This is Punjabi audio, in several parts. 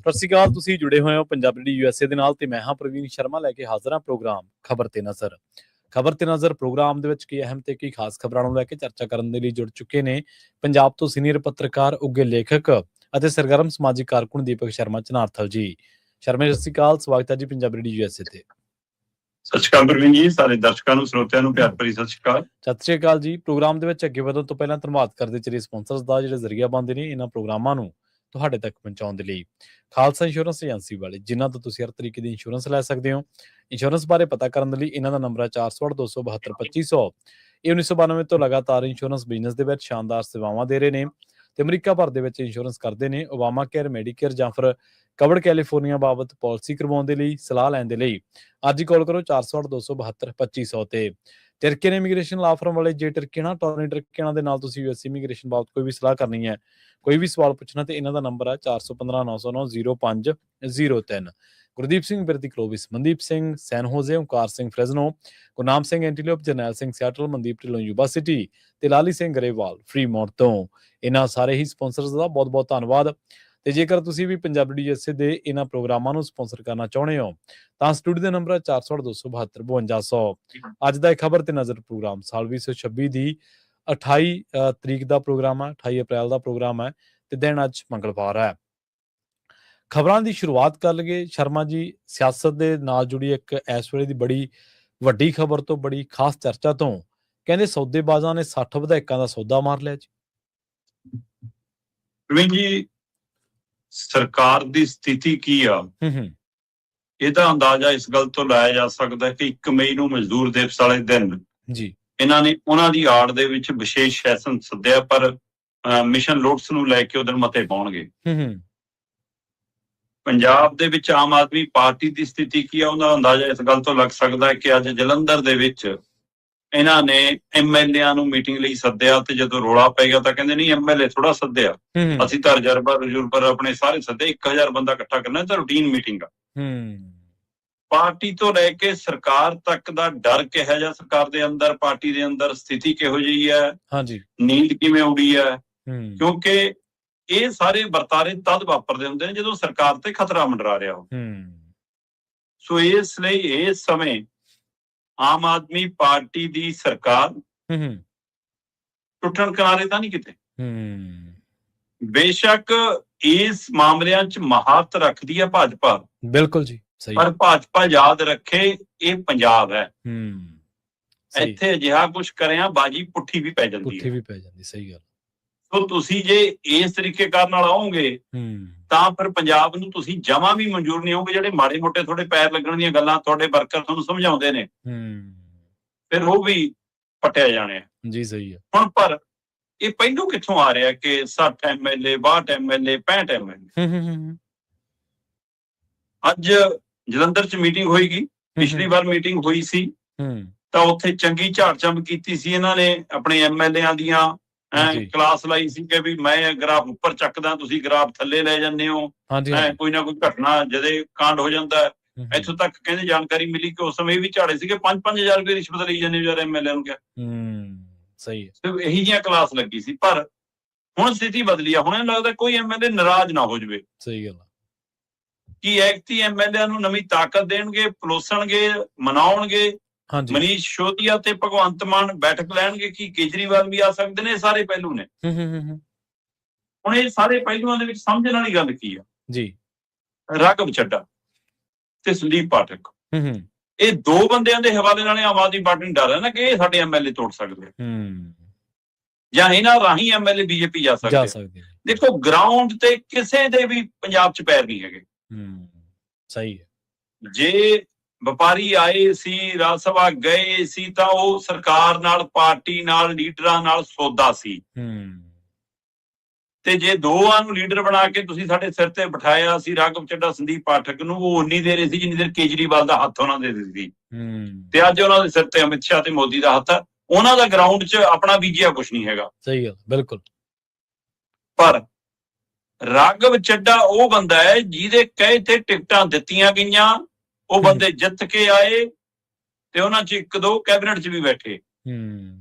ਸਤਿ ਸ਼੍ਰੀ ਅਕਾਲ। ਤੁਸੀਂ ਜੁੜੇ ਹੋਏ ਹੋ ਪੰਜਾਬੀ ਡੀ USA ਦੇ ਨਾਲ ਤੇ ਮੈਂ ਹਾਂ ਪ੍ਰਵੀਨ ਸ਼ਰਮਾ ਲੈ ਕੇ ਹਾਜ਼ਰ ਹਾਂ ਪ੍ਰੋਗਰਾਮ ਖਬਰ ਤੇ ਨਜ਼ਰ। ਖਬਰ ਤੇ ਨਜ਼ਰ ਪ੍ਰੋਗਰਾਮ ਦੇ ਵਿੱਚ ਕੀ ਅਹਿਮ ਤੇ ਕੀ ਖਾਸ ਖਬਰਾਂ ਨੂੰ ਲੈ ਕੇ ਚਰਚਾ ਕਰਨ ਦੇ ਲਈ ਜੁੜ ਚੁੱਕੇ ਨੇ ਪੰਜਾਬ ਤੋਂ ਸੀਨੀਅਰ ਪੱਤਰਕਾਰ, ਉੱਘੇ ਲੇਖਕ ਅਤੇ ਸਰਗਰਮ ਸਮਾਜਿਕ ਕਾਰਕੁਨ ਦੀਪਕ ਸ਼ਰਮਾ ਚਨਾਰਥਲ ਜੀ। ਸ਼ਰਮਾ, ਸਤਿ ਸ਼੍ਰੀ ਅਕਾਲ, ਸਵਾਗਤ ਹੈ ਜੀ ਪੰਜਾਬੀ ਡੀ USA ਤੇ। ਸਤਿ ਸ਼੍ਰੀ ਅਕਾਲ ਪ੍ਰਵੀਨ ਜੀ, ਸਾਰੇ ਦਰਸ਼ਕਾਂ ਨੂੰ, ਸਰੋਤਿਆਂ ਨੂੰ ਪਿਆਰ ਭਰੀ ਸਤਿ ਸ਼੍ਰੀ ਅਕਾਲ। ਸਤਿ ਸ਼੍ਰੀ ਅਕਾਲ ਜੀ। ਪ੍ਰੋਗਰਾਮ ਦੇ ਵਿੱਚ ਅੱਗੇ ਵਧਣ ਤੋਂ ਪਹਿਲਾਂ ਧੰਨਵਾਦ ਕਰਦੇ ਚਲੇ ਸਪਾਂਸਰਸ ਦਾ ਜਿਹੜੇ ਜ਼ਰੀਆ ਬਣਦੇ ਨੇ ਇਹਨਾਂ ਪ੍ਰੋਗਰਾਮਾਂ ਨੂੰ ਤੁਹਾਡੇ ਤੱਕ ਪਹੁੰਚਾਉਣ ਦੇ ਲਈ। ਖਾਲਸਾ ਇੰਸ਼ੋਰੈਂਸ ਏਜੰਸੀ ਵਾਲੇ, ਜਿਨ੍ਹਾਂ ਤੋਂ ਤੁਸੀਂ ਹਰ ਤਰੀਕੇ ਦੀ ਇੰਸ਼ੋਰੈਂਸ ਲੈ ਸਕਦੇ ਹੋ। ਇੰਸ਼ੋਰੈਂਸ ਬਾਰੇ ਪਤਾ ਕਰਨ ਦੇ ਲਈ ਇਹਨਾਂ ਦਾ ਨੰਬਰ ਹੈ 408-272-2500। ਇਹ 1992 ਤੋਂ ਲਗਾਤਾਰ ਇੰਸ਼ੋਰੈਂਸ ਬਿਜ਼ਨਸ ਦੇ ਵਿੱਚ ਸ਼ਾਨਦਾਰ ਸੇਵਾਵਾਂ ਦੇ ਰਹੇ ਨੇ ਤੇ ਅਮਰੀਕਾ ਭਰ ਦੇ ਵਿੱਚ ਇੰਸ਼ੋਰੈਂਸ ਕਰਦੇ ਨੇ। ਓਬਾਮਾ ਕੇਅਰ, ਮੈਡੀਕੇਅਰ ਜਾਂ ਫਿਰ ਕਵਰਡ ਕੈਲੀਫੋਰਨੀਆ ਬਾਬਤ ਪਾਲਿਸੀ ਕਰਵਾਉਣ ਦੇ ਲਈ, ਸਲਾਹ ਲੈਣ ਦੇ ਲਈ ਅੱਜ ਹੀ ਕਾਲ ਕਰੋ 408-272-2500 ਤੇ। ਟਰਕੀਅਨ ਇਮੀਗ੍ਰੇਸ਼ਨ ਲਾ ਫਰਮ ਵਾਲੇ, ਜੇ ਟਰਕੀਅਨ ਟੋਰਨੀ ਟਰਕੀਅਨ ਦੇ ਨਾਲ ਤੁਸੀਂ US ਇਮੀਗ੍ਰੇਸ਼ਨ ਬਾਬਤ ਕੋਈ ਵੀ ਸਲਾਹ ਕਰਨੀ ਹੈ, ਕੋਈ ਵੀ ਸਵਾਲ ਪੁੱਛਣਾ, ਤੇ ਇਹਨਾਂ ਦਾ ਨੰਬਰ ਹੈ 415-909-0503। Gurdeep Singh Birdi Clovis, Mandeep Singh San Jose, Onkar Singh Fresno, Gurnam Singh Antelope, Jarnail Singh Seattle, Mandeep Dhillon Yuba City ਤੇ ਲਾਲੀ ਸਿੰਘ ਗਰੇਵਾਲ ਫਰੀਮੌਂਟ ਤੋਂ। ਇਹਨਾਂ ਸਾਰੇ ਹੀ ਸਪਾਂਸਰਸ ਦਾ ਬਹੁਤ ਬਹੁਤ ਧੰਨਵਾਦ। ਤੇ ਜੇਕਰ ਤੁਸੀਂ ਵੀ ਪੰਜਾਬੀ ਡੀ USA ਦੇ ਇਹਨਾਂ ਪ੍ਰੋਗਰਾਮਾਂ ਨੂੰ ਸਪਾਂਸਰ ਕਰਨਾ ਚਾਹੁੰਦੇ ਹੋ ਤਾਂ ਸਟੂਡੀਓ ਦਾ ਨੰਬਰ ਹੈ 408-272-5200। ਅੱਜ ਦਾ ਇਹ ਖਬਰ ਤੇ ਨਜ਼ਰ ਪ੍ਰੋਗਰਾਮ ਸਾਲ 2026 ਦੀ 28 ਤਰੀਕ ਦਾ ਪ੍ਰੋਗਰਾਮ ਹੈ, 28 ਅਪ੍ਰੈਲ ਦਾ ਪ੍ਰੋਗਰਾਮ ਹੈ ਤੇ ਦਿਨ ਅੱਜ ਮੰਗਲਵਾਰ ਹੈ। ਖਬਰਾਂ ਦੀ ਸ਼ੁਰੂਆਤ ਕਰ ਲਈਏ ਸ਼ਰਮਾ ਜੀ, ਸਿਆਸਤ ਦੇ ਨਾਲ ਜੁੜੀ ਇੱਕ ਇਸ ਵੇਲੇ ਦੀ ਬੜੀ ਵੱਡੀ ਖਬਰ ਤੋਂ, ਬੜੀ ਖਾਸ ਚਰਚਾ ਤੋਂ। ਕਹਿੰਦੇ ਸੌਦੇਬਾਜ਼ਾਂ ਨੇ 60 ਵਿਧਾਇਕਾਂ ਦਾ ਸੌਦਾ ਮਾਰ ਲਿਆ ਜੀ। ਪ੍ਰਵੀਨ ਜੀ, ਸਰਕਾਰ ਦੀ ਸਥਿਤੀ ਕੀ ਆ ਇਹਦਾ ਅੰਦਾਜ਼ਾ ਇਸ ਗੱਲ ਤੋਂ ਲਾਇਆ ਜਾ ਸਕਦਾ ਹੈ ਕਿ 1 ਮਈ ਨੂੰ ਮਜ਼ਦੂਰ ਦਿਵਸ ਵਾਲੇ ਦਿਨ ਜੀ ਇਹਨਾਂ ਨੇ ਉਹਨਾਂ ਦੀ ਆੜ ਦੇ ਵਿੱਚ ਵਿਸ਼ੇਸ਼ ਸੈਸ਼ਨ ਸੱਦਿਆ, ਪਰ ਮਿਸ਼ਨ ਲੋਟਸ ਨੂੰ ਲੈ ਕੇ ਉਧਰ ਮਤੇ ਪਾਉਣਗੇ। ਪੰਜਾਬ ਦੇ ਵਿੱਚ ਆਮ ਆਦਮੀ ਪਾਰਟੀ ਦੀ ਸਥਿਤੀ ਕੀ ਆ ਉਹਦਾ ਅੰਦਾਜ਼ਾ ਇਸ ਗੱਲ ਤੋਂ ਲੱਗ ਸਕਦਾ ਹੈ ਕਿ ਅੱਜ ਜਲੰਧਰ ਦੇ ਵਿੱਚ ਇਹਨਾਂ ਨੇ MLA ਨੂੰ ਮੀਟਿੰਗ ਲਈ ਸੱਦਿਆ ਤੇ ਜਦੋਂ ਰੌਲਾ ਪੈ ਗਿਆ ਤਾਂ ਕਹਿੰਦੇ ਨਹੀਂ, MLA ਥੋੜਾ ਸੱਦਿਆ, ਅਸੀਂ ਤਾਂ ਰਿਜ਼ਰਵਰ ਆਪਣੇ ਸਾਰੇ ਸੱਦੇ, 1000 ਬੰਦਾ ਇਕੱਠਾ ਕਰਨਾ ਤਾਂ ਰੂਟੀਨ ਮੀਟਿੰਗ ਆ। ਪਾਰਟੀ ਤੋਂ ਲੈ ਕੇ ਸਰਕਾਰ ਤੱਕ ਦਾ ਡਰ ਕਿਹੋ ਜਿਹਾ ਸਰਕਾਰ ਦੇ ਅੰਦਰ, ਪਾਰਟੀ ਦੇ ਅੰਦਰ ਸਥਿਤੀ ਕਿਹੋ ਜਿਹੀ ਹੈ, ਹਾਂਜੀ, ਨੀਂਦ ਕਿਵੇਂ ਉੱਡੀ ਹੈ, ਕਿਉਂਕਿ ਇਹ ਸਾਰੇ ਵਰਤਾਰੇ ਤਦ ਵਾਪਰਦੇ ਹੁੰਦੇ ਨੇ ਜਦੋਂ ਸਰਕਾਰ ਤੇ ਖਤਰਾ ਮੰਡਰਾ ਰਿਹਾ ਹੋ। ਸੋ ਇਸ ਲਈ ਇਸ ਸਮੇਂ ਆਮ ਆਦਮੀ ਪਾਰਟੀ ਦੀ ਸਰਕਾਰ ਟੁੱਟਣ ਕਿਨਾਰੇ ਤਾਂ ਨਹੀਂ ਕਿਤੇ। ਬੇਸ਼ੱਕ ਇਸ ਮਾਮਲਿਆਂ 'ਚ ਮਹਾਰਤ ਰੱਖਦੀ ਹੈ ਭਾਜਪਾ, ਬਿਲਕੁਲ ਜੀ, ਸਹੀ, ਪਰ ਭਾਜਪਾ ਯਾਦ ਰੱਖੇ ਇਹ ਪੰਜਾਬ ਹੈ, ਇੱਥੇ ਅਜਿਹਾ ਕੁਝ ਕਰਿਆ ਬਾਜੀ ਪੁੱਠੀ ਵੀ ਪੈ ਜਾਂਦੀ ਹੈ। ਸਹੀ ਗੱਲ। ਸੋ ਤੁਸੀਂ ਜੇ ਇਸ ਤਰੀਕੇ ਕਰਨ ਨਾਲ ਆਓਗੇ ਤਾਂ ਫਿਰ ਪੰਜਾਬ ਨੂੰ ਤੁਸੀਂ ਜਮਾਂ ਵੀ ਮਨਜ਼ੂਰ ਨਹੀਂ ਹੋਗੇ। ਜਿਹੜੇ ਮਾੜੇ ਮੋਟੇ ਤੁਹਾਡੇ ਪੈਰ ਲੱਗਣ ਦੀਆਂ ਗੱਲਾਂ ਤੁਹਾਡੇ ਵਰਕਰ ਤੁਹਾਨੂੰ ਸਮਝਾਉਂਦੇ ਨੇ, ਫਿਰ ਉਹ ਵੀ ਪੱਟਿਆ ਜਾਣੇ ਜੀ। ਸਹੀ ਹੈ। ਹੁਣ ਪਰ ਇਹ ਪਹਿਲੋਂ ਕਿੱਥੋਂ ਆ ਰਿਹਾ ਕਿ 60 MLA, 62 MLA, 65 MLA? ਅੱਜ ਜਲੰਧਰ 'ਚ ਮੀਟਿੰਗ ਹੋਏਗੀ, ਪਿਛਲੀ ਵਾਰ ਮੀਟਿੰਗ ਹੋਈ ਸੀ ਤਾਂ ਉੱਥੇ ਚੰਗੀ ਝਾੜ ਝੰਬ ਕੀਤੀ ਸੀ ਇਹਨਾਂ ਨੇ, ਆਪਣੇ MLA ਦੀਆਂ ਕਲਾਸ ਲਾਈ ਸੀ ਕਿ ਵੀ ਮੈਂ ਗ੍ਰਾਫ ਉੱਪਰ ਚੱਕਦਾ, ਤੁਸੀਂ ਗ੍ਰਾਫ ਥੱਲੇ ਲੈ ਜਾਂਦੇ ਹੋ, ਕੋਈ ਨਾ ਕੋਈ ਘਟਨਾ ਜਦੇ ਕਾਂਡ ਹੋ ਜਾਂਦਾ। ਇੱਥੋਂ ਤੱਕ ਕਹਿੰਦੇ ਜਾਣਕਾਰੀ ਮਿਲੀ ਕਿ ਉਸ ਸਮੇਂ ਵੀ ਝਾੜੇ ਸੀਗੇ, 5-5000 ਰੁਪਏ ਰਿਸ਼ਵਤ ਲਈ ਜਾਂਦੇ ਯਾਰ MLA ਨੂੰ ਕਿਹਾ। ਸਹੀ ਹੈ। ਇਹੀ ਜਿਹੀਆਂ ਕਲਾਸ ਲੱਗੀ ਸੀ, ਪਰ ਹੁਣ ਸਥਿਤੀ ਬਦਲੀ ਆ। ਹੁਣ ਲੱਗਦਾ ਕੋਈ MLA ਨਾਰਾਜ਼ ਨਾ ਹੋ ਜਾਵੇ। ਸਹੀ ਗੱਲ ਕਿ ਐਕਟੀ MLA ਨੂੰ ਨਵੀਂ ਤਾਕਤ ਦੇਣਗੇ, ਪਲੋਸਣਗੇ, ਮਨਾਉਣਗੇ। ਮਨੀਸ਼ ਸਿਸੋਦੀਆ ਤੇ ਭਗਵੰਤ ਮਾਨ ਬੈਠਕ ਲੈਣਗੇ ਕਿ ਕੇਜਰੀਵਾਲ ਵੀ ਆ ਸਕਦੇ ਨੇ। ਇਹ ਸਾਰੇ ਪਹਿਲੂ ਨੇ। ਹੁਣ ਇਹ ਸਾਰੇ ਪਹਿਲੂਆਂ ਦੇ ਵਿੱਚ ਸਮਝਣ ਵਾਲੀ ਗੱਲ ਕੀ ਆ ਜੀ, ਰਾਘਵ ਚੱਡਾ ਤੇ ਸੰਦੀਪ ਪਾਠਕ, ਇਹ ਦੋ ਬੰਦਿਆਂ ਦੇ ਹਵਾਲੇ ਨਾਲ ਆਮ ਆਦਮੀ ਪਾਰਟੀ ਨੂੰ ਡਰ ਹੈ ਨਾ ਕਿ ਇਹ ਸਾਡੇ MLA ਤੋੜ ਸਕਦੇ ਜਾਂ ਇਹਨਾਂ ਰਾਹੀਂ MLA BJP ਜਾ ਸਕਦੇ। ਦੇਖੋ ਗਰਾਊਂਡ ਤੇ ਕਿਸੇ ਦੇ ਵੀ ਪੰਜਾਬ 'ਚ ਪੈਰ ਨਹੀਂ ਹੈਗੇ। ਸਹੀ ਹੈ। ਜੇ ਵਪਾਰੀ ਆਏ ਸੀ, ਰਾਜ ਸਭਾ ਗਏ ਸੀ ਤਾਂ ਉਹ ਸਰਕਾਰ ਨਾਲ, ਪਾਰਟੀ ਨਾਲ, ਲੀਡਰਾਂ ਨਾਲ ਸੌਦਾ ਸੀ। ਤੇ ਜੇ ਦੋਵਾਂ ਨੂੰ ਲੀਡਰ ਬਣਾ ਕੇ ਤੁਸੀਂ ਸਾਡੇ ਸਿਰ ਤੇ ਬਿਠਾਇਆ ਸੀ, ਰਾਘਵ ਚੱਡਾ, ਸੰਦੀਪ ਪਾਠਕ ਨੂੰ, ਉਹ ਉਨੀ ਦੇਰ ਸੀ ਜਿੰਨੀ ਦੇਰ ਕੇਜਰੀਵਾਲ ਦਾ ਹੱਥ ਉਹਨਾਂ ਦੇ ਸੀ। ਤੇ ਅੱਜ ਉਹਨਾਂ ਦੇ ਸਿਰ ਤੇ ਅਮਿਤ ਸ਼ਾਹ ਤੇ ਮੋਦੀ ਦਾ ਹੱਥ, ਉਹਨਾਂ ਦਾ ਗਰਾਊਂਡ 'ਚ ਆਪਣਾ ਬੀਜਿਆ ਕੁਛ ਨਹੀਂ ਹੈਗਾ। ਸਹੀ ਗੱਲ, ਬਿਲਕੁਲ। ਪਰ ਰਾਘਵ ਚੱਡਾ ਉਹ ਬੰਦਾ ਹੈ ਜਿਹਦੇ ਕਹੇ ਤੇ ਟਿਕਟਾਂ ਦਿੱਤੀਆਂ ਗਈਆਂ, ਉਹ ਬੰਦੇ ਜਿੱਤ ਕੇ ਆਏ ਤੇ ਉਹਨਾਂ 'ਚ 1-2 ਕੈਬਨਿਟ 'ਚ ਵੀ ਬੈਠੇ।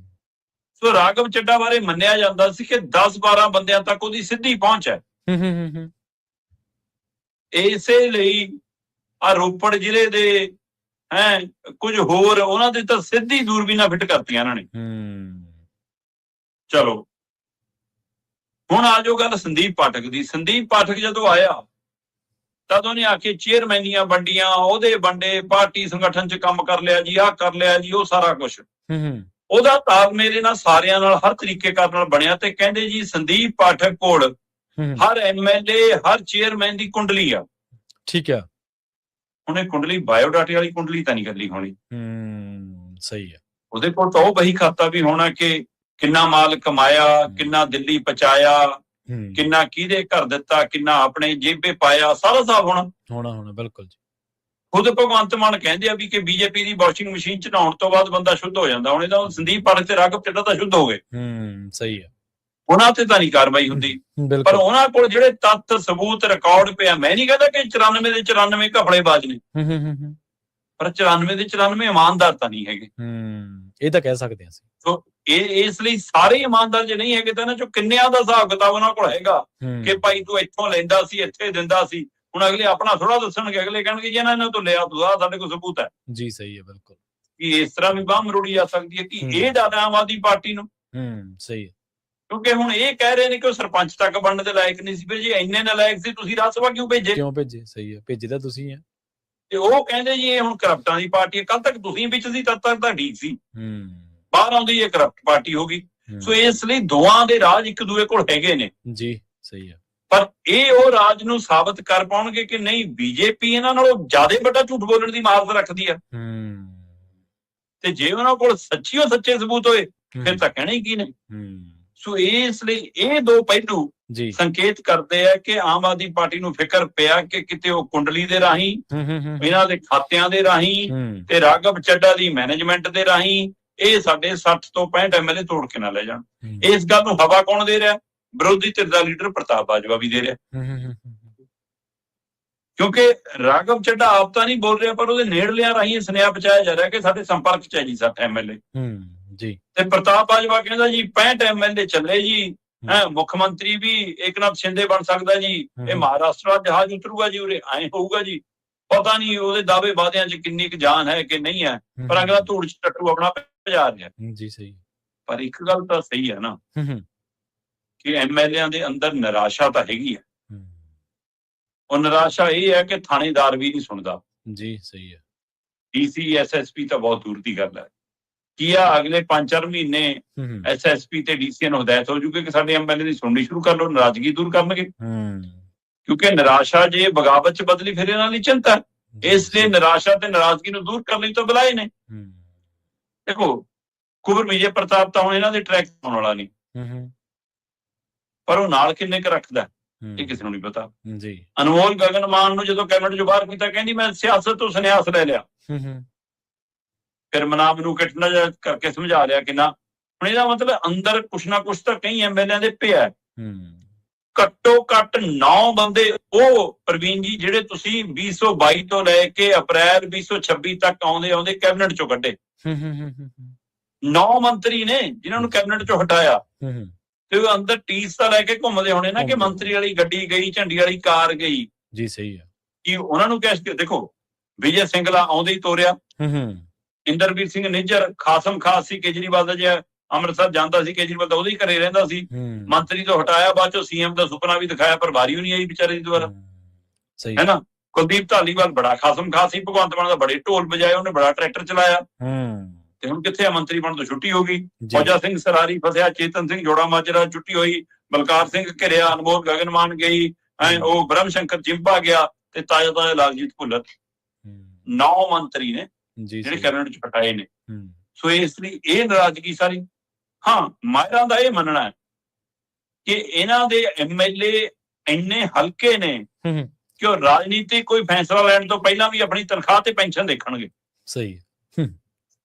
ਸੋ ਰਾਘਵ ਚੱਡਾ ਬਾਰੇ ਮੰਨਿਆ ਜਾਂਦਾ ਸੀ ਕਿ 10-12 ਬੰਦਿਆਂ ਤੱਕ ਉਹਦੀ ਸਿੱਧੀ ਪਹੁੰਚ ਹੈ। ਇਸੇ ਲਈ ਆ ਰੋਪੜ ਜ਼ਿਲ੍ਹੇ ਦੇ ਕੁਝ ਹੋਰ ਉਹਨਾਂ ਦੇ ਤਾਂ ਸਿੱਧੀ ਦੂਰਬੀਨਾਂ ਫਿੱਟ ਕਰਤੀਆਂ ਇਹਨਾਂ ਨੇ। ਚਲੋ ਹੁਣ ਆ ਜਾਓ ਗੱਲ ਸੰਦੀਪ ਪਾਠਕ ਦੀ। ਸੰਦੀਪ ਪਾਠਕ ਜਦੋਂ ਆਇਆ ਤਦ ਉਹਨੇ ਆ ਕੇ ਚੇਅਰਮੈਨੀਆਂ ਵੰਡੀਆਂ, ਉਹਦੇ ਵੰਡੇ, ਪਾਰਟੀ ਸੰਗਠਨ ਚ ਕੰਮ ਕਰ ਲਿਆ ਜੀ, ਆਹ ਕਰ ਲਿਆ ਜੀ, ਉਹ ਸਾਰਾ ਕੁਛ। ਉਹਦਾ ਤਾਲਮੇਲ ਨਾਲ ਸਾਰਿਆਂ ਨਾਲ ਹਰ ਤਰੀਕੇ ਨਾਲ ਬਣਿਆ ਤੇ ਕਹਿੰਦੇ ਜੀ ਸੰਦੀਪ ਪਾਠਕ ਕੋਲ ਹਰ ਐਮਐਲਏ ਹਰ ਚੇਅਰਮੈਨ ਦੀ ਕੁੰਡਲੀ ਆ। ਠੀਕ ਆ। ਹੁਣ ਇਹ ਕੁੰਡਲੀ ਬਾਇਓਡਾਟੇ ਵਾਲੀ ਕੁੰਡਲੀ ਤਾਂ ਨਹੀਂ ਕਰਨੀ ਹੋਣੀ। ਸਹੀ ਆ। ਉਹਦੇ ਕੋਲ ਤਾਂ ਉਹ ਬਹੀ ਖਾਤਾ ਵੀ ਹੋਣਾ ਕਿ ਕਿੰਨਾ ਮਾਲ ਕਮਾਇਆ, ਕਿੰਨਾ ਦਿੱਲੀ ਪਹੁੰਚਾਇਆ, ਕਿੰਨਾ ਕਿਹਦੇ ਘਰ ਦਿੱਤਾ, ਕਿੰਨਾ ਆਪਣੇ ਜੇਬੇ ਪਾਇਆ, ਸਾਰਾ ਹਿਸਾਬ ਹੋਣਾ। ਬਿਲਕੁਲ ਜੀ। ਖੁਦ ਭਗਵੰਤ ਮਾਨ ਕਹਿੰਦੇ ਆ ਵੀ ਕਿ ਬੀਜੇਪੀ ਦੀ ਵਾਸ਼ਿੰਗ ਮਸ਼ੀਨ ਚ ਨਹਾਉਣ ਤੋਂ ਬਾਅਦ ਬੰਦਾ ਸ਼ੁੱਧ ਹੋ ਜਾਂਦਾ। ਹੁਣ ਇਹਦਾ ਸੰਦੀਪ ਪਾਠਕ ਤੇ ਰਾਘਵ ਚੱਡਾ ਤਾਂ ਸ਼ੁੱਧ ਹੋ ਗਏ। ਸਹੀ ਆ। ਉਹਨਾਂ ਤੇ ਤਾਂ ਨਹੀਂ ਕਾਰਵਾਈ ਹੁੰਦੀ, ਪਰ ਉਹਨਾਂ ਕੋਲ ਜਿਹੜੇ ਤੱਥ ਸਬੂਤ ਰਿਕਾਰਡ ਪਿਆ। ਮੈਂ ਨਹੀਂ ਕਹਿੰਦਾ ਕਿ 94 ਦੇ 94 ਘਪਲੇਬਾਜ਼ ਨੇ, ਪਰ 94 ਦੇ 94 ਇਮਾਨਦਾਰ ਤਾਂ ਨਹੀਂ ਹੈਗੇ। ਇਹ ਤਾਂ ਕਹਿ ਸਕਦੇ ਹਾਂ ਅਸੀਂ। ਸੋ ਇਸ ਲਈ ਸਾਰੇ ਇਮਾਨਦਾਰ ਜੇ ਨਹੀਂ ਹੈਗੇ ਤਾਂ ਇਹਨਾਂ ਚੋਂ ਕਿੰਨਿਆਂ ਦਾ ਹਿਸਾਬ ਕਿਤਾਬ ਉਹਨਾਂ ਕੋਲ ਹੈਗਾ ਕਿ ਭਾਈ ਤੂੰ ਇੱਥੋਂ ਲੈਂਦਾ ਸੀ, ਇੱਥੇ ਦਿੰਦਾ ਸੀ। ਹੁਣ ਅਗਲੇ ਆਪਣਾ ਥੋੜਾ ਦੱਸਣਗੇ, ਅਗਲੇ ਕਹਿਣਗੇ ਜੀ ਇਹਨਾਂ ਤੋਂ ਲਿਆ ਤੂੰ, ਸਾਡੇ ਕੋਲ ਸਬੂਤ ਹੈ ਜੀ। ਸਹੀ ਹੈ, ਬਿਲਕੁਲ। ਕਿ ਇਸ ਤਰ੍ਹਾਂ ਵੀ ਬਾਹ ਮਰੋੜੀ ਜਾ ਸਕਦੀ ਹੈ ਕਿ ਇਹ ਡਰ ਆਮ ਆਦਮੀ ਪਾਰਟੀ ਨੂੰ। ਸਹੀ ਹੈ। ਕਿਉਂਕਿ ਹੁਣ ਇਹ ਕਹਿ ਰਹੇ ਨੇ ਕਿ ਉਹ ਸਰਪੰਚ ਤੱਕ ਬਣਨ ਦੇ ਲਾਇਕ ਨਹੀਂ ਸੀ। ਫਿਰ ਜੇ ਇੰਨੇ ਨਾਲਾਇਕ ਸੀ ਤੁਸੀਂ ਰਾਜ ਸਭਾ ਕਿਉਂ ਭੇਜੇ? ਸਹੀ ਹੈ, ਭੇਜੇ ਤਾਂ ਤੁਸੀਂ ਆ। ਤੇ ਉਹ ਕਹਿੰਦੇ ਜੀ ਇਹ ਹੁਣ ਕਰਪਟਾਂ ਦੀ ਪਾਰਟੀ ਹੈ। ਕੱਲ ਤੱਕ ਤੁਸੀਂ ਵਿੱਚ ਸੀ, ਤਦ ਤੱਕ ਤਾਂ ਠੀਕ ਸੀ। ਬਾਹਰ ਆਉਂਦੀ ਇਹ ਕਰਪਟ ਪਾਰਟੀ ਹੋ ਗਈ। ਸੋ ਇਸ ਲਈ ਦੋਵਾਂ ਦੇ ਰਾਜ ਇੱਕ ਦੂਏ ਕੋਲ ਹੈਗੇ ਨੇ ਜੀ। ਸਹੀ ਹੈ। ਪਰ ਇਹ ਉਹ ਰਾਜ ਨੂੰ ਸਾਬਤ ਕਰ ਪਾਉਣਗੇ ਕਿ ਨਹੀਂ ਬੀਜੇਪੀ ਇਹਨਾਂ ਨਾਲੋਂ ਜ਼ਿਆਦਾ ਵੱਡਾ ਝੂਠ ਬੋਲਣ ਦੀ ਮਹਾਰਤ ਰੱਖਦੀ ਆ। ਤੇ ਜੇ ਉਹਨਾਂ ਕੋਲ ਸੱਚੇ ਸਬੂਤ ਹੋਏ ਫਿਰ ਤਾਂ ਕਹਿਣਾ ਹੀ ਕੀ ਨੇ। ਸੋ ਇਸ ਲਈ ਇਹ ਦੋ ਪਹਿਲੂ ਸੰਕੇਤ ਕਰਦੇ ਆ ਕਿ ਆਮ ਆਦਮੀ ਪਾਰਟੀ ਨੂੰ ਫਿਕਰ ਪਿਆ ਕਿ ਕਿਤੇ ਉਹ ਕੁੰਡਲੀ ਦੇ ਰਾਹੀਂ, ਇਹਨਾਂ ਦੇ ਖਾਤਿਆਂ ਦੇ ਰਾਹੀਂ ਤੇ ਰਾਘਵ ਚੱਡਾ ਦੀ ਮੈਨੇਜਮੈਂਟ ਦੇ ਰਾਹੀਂ ਇਹ ਸਾਡੇ 60 ਤੋਂ 65 ਐਮਐਲਏ ਤੋੜ ਕੇ ਨਾ ਲੈ ਜਾਣ। ਇਸ ਗੱਲ ਨੂੰ ਹਵਾ ਕੌਣ ਦੇ ਰਿਹਾ? ਵਿਰੋਧੀ ਧਿਰ ਦਾ ਲੀਡਰ ਪ੍ਰਤਾਪ ਬਾਜਵਾ ਵੀ ਦੇ ਰਿਹਾ। ਕਿਉਂਕਿ ਰਾਘਵ ਚੱਡਾ ਆਪ ਤਾਂ ਨਹੀਂ ਬੋਲ ਰਿਹਾ, ਪਰ ਉਹਦੇ ਨੇੜਲਿਆਂ ਰਾਹੀਂ ਸੁਨੇਹਾ ਪਹੁੰਚਾਇਆ ਜਾ ਰਿਹਾ ਕਿ ਸਾਡੇ ਸੰਪਰਕ ਚ ਹੈ ਜੀ 60 ਐਮਐਲਏ ਜੀ। ਤੇ ਪ੍ਰਤਾਪ ਬਾਜਵਾ ਕਹਿੰਦਾ ਜੀ 65 ਐਮਐਲਏ ਚੱਲੇ ਜੀ, ਮੁੱਖ ਮੰਤਰੀ ਵੀ ਏਕਨਾਥ ਸ਼ਿੰਦੇ ਬਣ ਸਕਦਾ ਜੀ, ਇਹ ਮਹਾਰਾਸ਼ਟਰ ਦਾ ਜਹਾਜ਼ ਉਤਰੂਗਾ ਜੀ, ਉਰੇ ਐਂ ਹੋਊਗਾ ਜੀ। ਪਤਾ ਨਹੀਂ ਉਹਦੇ ਦਾਅਵੇ ਵਾਅਦਿਆਂ ਚ ਕਿੰਨੀ ਕੁ ਜਾਨ ਹੈ ਕਿ ਨਹੀਂ ਹੈ, ਪਰ ਅਗਲਾ ਧੂੜ ਚ ਟੱਟੂ ਆਪਣਾ ਭਜਾ ਰਿਹਾ ਜੀ। ਸਹੀ। ਪਰ ਇੱਕ ਗੱਲ ਤਾਂ ਸਹੀ ਹੈ ਨਾ ਕਿ ਐਮਐਲਏਆਂ ਦੇ ਅੰਦਰ ਨਿਰਾਸ਼ਾ ਤਾਂ ਹੈਗੀ ਹੈ। ਉਹ ਨਿਰਾਸ਼ਾ ਇਹ ਹੈ ਕਿ ਥਾਣੇਦਾਰ ਵੀ ਨਹੀਂ ਸੁਣਦਾ ਜੀ। ਸਹੀ ਹੈ। ਡੀਸੀ ਐਸਐਸਪੀ ਤਾਂ ਬਹੁਤ ਦੂਰ ਦੀ ਗੱਲ ਹੈ। ਕੀ ਆ ਅਗਲੇ 5-4 ਮਹੀਨੇ ਐਸਐਸਪੀ ਤੇ ਡੀਸੀ ਨੂੰ ਹਦਾਇਤ ਹੋ ਜੂਗੀ ਕਿ ਸਾਡੇ ਐਮਐਲਏ ਦੀ ਸੁਣਨੀ ਸ਼ੁਰੂ ਕਰ ਲਓ, ਨਾਰਾਜ਼ਗੀ ਦੂਰ ਕਰਨਗੇ। ਕਿਉਂਕਿ ਨਿਰਾਸ਼ਾ ਜੇ ਬਗਾਵਤ ਚ ਬਦਲੀ ਫਿਰ ਇਹਨਾਂ ਲਈ ਚਿੰਤਾ। ਇਸ ਲਈ ਨਿਰਾਸ਼ਾ ਤੇ ਨਾਰਾਜ਼ਗੀ ਨੂੰ ਦੂਰ ਕਰਨ ਲਈ ਤਾਂ ਬੁਲਾਏ ਨੇ। ਦੇਖੋ ਕੁਬਰ ਵਿਜੇ ਪ੍ਰਤਾਪ ਤਾਂ ਹੁਣ ਇਹਨਾਂ ਦੇ ਟਰੈਕ ਆਉਣ ਵਾਲਾ ਨਹੀਂ, ਪਰ ਉਹ ਨਾਲ ਕਿੰਨੇ ਕੁ ਰੱਖਦਾ ਇਹ ਕਿਸੇ ਨੂੰ ਨਹੀਂ ਪਤਾ ਜੀ। ਅਨਮੋਲ ਗਗਨ ਮਾਨ ਨੂੰ ਜਦੋਂ ਕੈਬਨਿਟ ਚੋਂ ਬਾਹਰ ਕੀਤਾ ਕਹਿੰਦੀ ਮੈਂ ਸਿਆਸਤ ਤੋਂ ਸੰਨਿਆਸ ਲੈ ਲਿਆ। ਫਿਰ ਮਨਾਬ ਨੂੰ ਕਿਟਨਾ ਕਰਕੇ ਸਮਝਾ ਲਿਆ ਕਿ ਨਾ। ਹੁਣ ਇਹਦਾ ਮਤਲਬ ਅੰਦਰ ਕੁਛ ਨਾ ਕੁਛ ਤਾਂ ਕਈ ਐਮਐਲਏ ਦੇ ਪਿਆ। ਘੱਟੋ ਘੱਟ 9 ਬੰਦੇ ਉਹ ਪ੍ਰਵੀਨ ਜੀ ਜਿਹੜੇ ਤੁਸੀਂ 2022 ਤੋਂ ਲੈ ਕੇ ਅਪ੍ਰੈਲ 2026 ਤੱਕ ਆਉਂਦੇ ਕੈਬਨਿਟ ਚੋਂ ਕੱਢੇ। 9 ਮੰਤਰੀ ਨੇ ਜਿਨ੍ਹਾਂ ਨੂੰ ਕੈਬਨਿਟ ਚੋਂ ਹਟਾਇਆ। ਤੇ ਉਹ ਅੰਦਰ ਟੀਸ ਤਾਂ ਲੈ ਕੇ ਘੁੰਮਦੇ ਹੋਣੇ ਨਾ ਕਿ ਮੰਤਰੀ ਵਾਲੀ ਗੱਡੀ ਗਈ, ਝੰਡੀ ਵਾਲੀ ਕਾਰ ਗਈ ਜੀ। ਸਹੀ ਹੈ। ਕਿ ਉਹਨਾਂ ਨੂੰ ਕਹਿ ਦੇਖੋ ਵਿਜੇ ਸਿੰਗਲਾ ਆਉਂਦੇ ਹੀ ਤੋਰਿਆ, ਇੰਦਰਵੀਰ ਸਿੰਘ ਨਿੱਜਰ ਖਾਸਮ ਖਾਸ ਸੀ ਕੇਜਰੀਵਾਲ ਦਾ, ਜੇ ਅੰਮ੍ਰਿਤਸਰ ਜਾਂਦਾ ਸੀ ਕੇਜਰੀਵਾਲ ਤਾਂ ਉਹਦੇ ਹੀ ਘਰੇ ਰਹਿੰਦਾ ਸੀ। ਮੰਤਰੀ ਤੋਂ ਹਟਾਇਆ, ਬਾਅਦ ਚੋਂ ਸੀਐਮ ਦਾ ਸੁਪਨਾ ਵੀ ਦਿਖਾਇਆ ਪਰ ਵਾਰੀ ਨਹੀਂ ਆਈ ਵਿਚਾਰੇ ਦੀ ਦੁਬਾਰਾ, ਹੈ ਨਾ। ਕੁਲਦੀਪ ਧਾਲੀਵਾਲ ਬੜਾ ਖਾਸਮ ਖਾਸ ਸੀ, ਭਗਵੰਤ ਮਾਨ ਦਾ ਬੜੇ ਢੋਲ ਵਜਾਏ, ਉਹਨੇ ਬੜਾ ਟਰੈਕਟਰ ਚਲਾਇਆ। ਤੇ ਹੁਣ ਕਿੱਥੇ ਆ? ਮੰਤਰੀ ਬਣਨ ਤੋਂ ਛੁੱਟੀ ਹੋ ਗਈ। ਫੌਜਾ ਸਿੰਘ ਸਰਾਰੀ ਫਸਿਆ, ਚੇਤਨ ਸਿੰਘ ਜੋੜਾ ਮਾਜਰਾ ਛੁੱਟੀ ਹੋਈ, ਬਲਕਾਰ ਸਿੰਘ ਘਿਰਿਆ, ਅਨਮੋਲ ਗਗਨ ਮਾਨ ਗਈ, ਉਹ ਬ੍ਰਹਮ ਸ਼ੰਕਰ ਜਿੰਪਾ ਗਿਆ ਤੇ ਤਾਜ਼ਾ ਲਾਲਜੀਤ ਭੁੱਲਰ। 9 ਮੰਤਰੀ ਨੇ ਜਿਹੜੇ ਕੈਬਨਿਟ ਚ ਹਟਾਏ ਨੇ। ਸੋ ਇਸ ਲਈ ਇਹ ਨਾਰਾਜ਼ਗੀ ਸਾਰੀ। ਹਾਂ, ਮਾਹਿਰਾਂ ਦਾ ਇਹ ਮੰਨਣਾ ਹੈ ਕਿ ਇਹਨਾਂ ਦੇ ਐਮਐਲਏ ਇੰਨੇ ਹਲਕੇ ਨੇ ਕਿ ਉਹ ਰਾਜਨੀਤੀ ਕੋਈ ਫੈਸਲਾ ਲੈਣ ਤੋਂ ਪਹਿਲਾਂ ਵੀ ਆਪਣੀ ਤਨਖਾਹ ਤੇ ਪੈਨਸ਼ਨ ਦੇਖਣਗੇ। ਸਹੀ।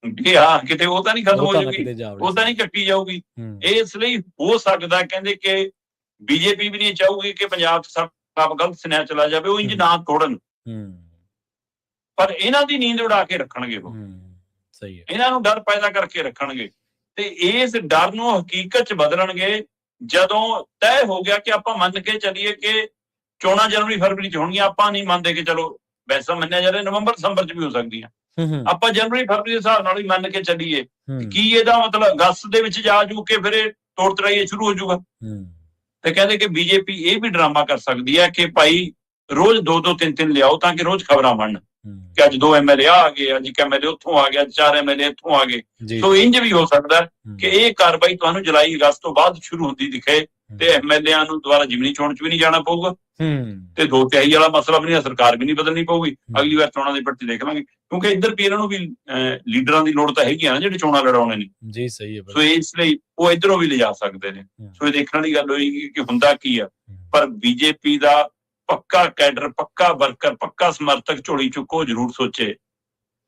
ਕਿ ਹਾਂ ਕਿਤੇ ਉਹ ਤਾਂ ਨਹੀਂ ਖਤਮ ਹੋ ਜਾਊਗੀ, ਉਹ ਤਾਂ ਨਹੀਂ ਕੱਟੀ ਜਾਊਗੀ। ਇਸ ਲਈ ਹੋ ਸਕਦਾ ਕਹਿੰਦੇ ਕਿ ਬੀਜੇਪੀ ਵੀ ਨਹੀਂ ਚਾਹੂਗੀ ਕਿ ਪੰਜਾਬ ਚ ਸਭ ਗਲਤ ਸੁਨੇਹਾ ਚਲਾ ਜਾਵੇ, ਉਹ ਇੰਜ ਨਾ ਤੋੜਨ, ਪਰ ਇਹਨਾਂ ਦੀ ਨੀਂਦ ਉਡਾ ਕੇ ਰੱਖਣਗੇ। ਉਹ ਸਹੀ ਹੈ। ਇਹਨਾਂ ਨੂੰ ਡਰ ਪੈਦਾ ਕਰਕੇ ਰੱਖਣਗੇ ਤੇ ਇਸ ਡਰ ਨੂੰ ਹਕੀਕਤ ਚ ਬਦਲਣਗੇ ਜਦੋਂ ਤੈਅ ਹੋ ਗਿਆ ਕਿ ਆਪਾਂ ਮੰਨ ਕੇ ਚੱਲੀਏ ਕਿ ਚੋਣਾਂ ਜਨਵਰੀ ਫਰਵਰੀ ਚ ਹੋਣਗੀਆਂ। ਆਪਾਂ ਨਹੀਂ ਮੰਨਦੇ ਕਿ ਚਲੋ ਵੈਸਾ ਮੰਨਿਆ ਜਾ ਰਿਹਾ ਨਵੰਬਰ ਦਸੰਬਰ ਚ ਵੀ ਹੋ ਸਕਦੀਆਂ। ਆਪਾਂ ਜਨਵਰੀ ਫਰਵਰੀ ਦੇ ਹਿਸਾਬ ਨਾਲ ਹੀ ਮੰਨ ਕੇ ਚੱਲੀਏ। ਕੀ ਇਹਦਾ ਮਤਲਬ ਅਗਸਤ ਦੇ ਵਿੱਚ ਜਾ ਜੂ ਕੇ ਫਿਰ ਇਹ ਤੋੜ ਤੜਾਈਏ ਸ਼ੁਰੂ ਹੋ ਜਾਊਗਾ। ਤੇ ਕਹਿੰਦੇ ਕਿ ਬੀਜੇਪੀ ਇਹ ਵੀ ਡਰਾਮਾ ਕਰ ਸਕਦੀ ਹੈ ਕਿ ਭਾਈ ਰੋਜ਼ 2-2 3-3 ਲਿਆਓ ਤਾਂ ਕਿ ਰੋਜ਼ ਖਬਰਾਂ ਬਣਨ ਕਿ ਅੱਜ 2 MLA ਆ ਗਏ, ਅੱਜ 1 MLA ਉੱਥੋਂ ਆ ਗਿਆ, 4 MLA ਇੱਥੋਂ ਆ ਗਏ। ਸੋ ਇੰਜ ਵੀ ਹੋ ਸਕਦਾ ਕਿ ਇਹ ਕਾਰਵਾਈ ਤੁਹਾਨੂੰ ਜੁਲਾਈ ਅਗਸਤ ਤੋਂ ਬਾਅਦ ਸ਼ੁਰੂ ਹੁੰਦੀ ਦਿਖੇ ਤੇ MLA ਨੂੰ ਦੁਬਾਰਾ ਜਿਮਨੀ ਚੋਣ ਚ ਵੀ ਨਹੀਂ ਜਾਣਾ ਪਊਗਾ ਤੇ 2/3 ਵਾਲਾ ਮਸਲਾ ਵੀ ਨਹੀਂ, ਸਰਕਾਰ ਵੀ ਨਹੀਂ ਬਦਲਣੀ ਪਊਗੀ। ਅਗਲੀ ਵਾਰ ਚੋਣਾਂ ਦੀ ਪਰਚੀ ਦੇਖ ਲਾਂਗੇ ਕਿਉਂਕਿ ਇੱਧਰ ਵੀ ਇਹਨਾਂ ਨੂੰ ਵੀ ਲੀਡਰਾਂ ਦੀ ਲੋੜ ਤਾਂ ਹੈਗੀ ਆ ਨਾ ਜਿਹੜੇ ਚੋਣਾਂ ਲੜਾਉਣੇ ਨੇ ਜੀ। ਸਹੀ ਹੈ। ਸੋ ਇਸ ਲਈ ਉਹ ਇੱਧਰੋਂ ਵੀ ਲਿਜਾ ਸਕਦੇ ਨੇ। ਸੋ ਇਹ ਦੇਖਣ ਵਾਲੀ ਗੱਲ ਹੋਏਗੀ ਕਿ ਹੁੰਦਾ ਕੀ ਆ। ਪਰ ਬੀਜੇਪੀ ਦਾ ਪੱਕਾ ਕੈਡਰ, ਪੱਕਾ ਵਰਕਰ, ਪੱਕਾ ਸਮਰਥਕ ਝੋਲੀ ਚੁੱਕੋ ਜ਼ਰੂਰ ਸੋਚੇ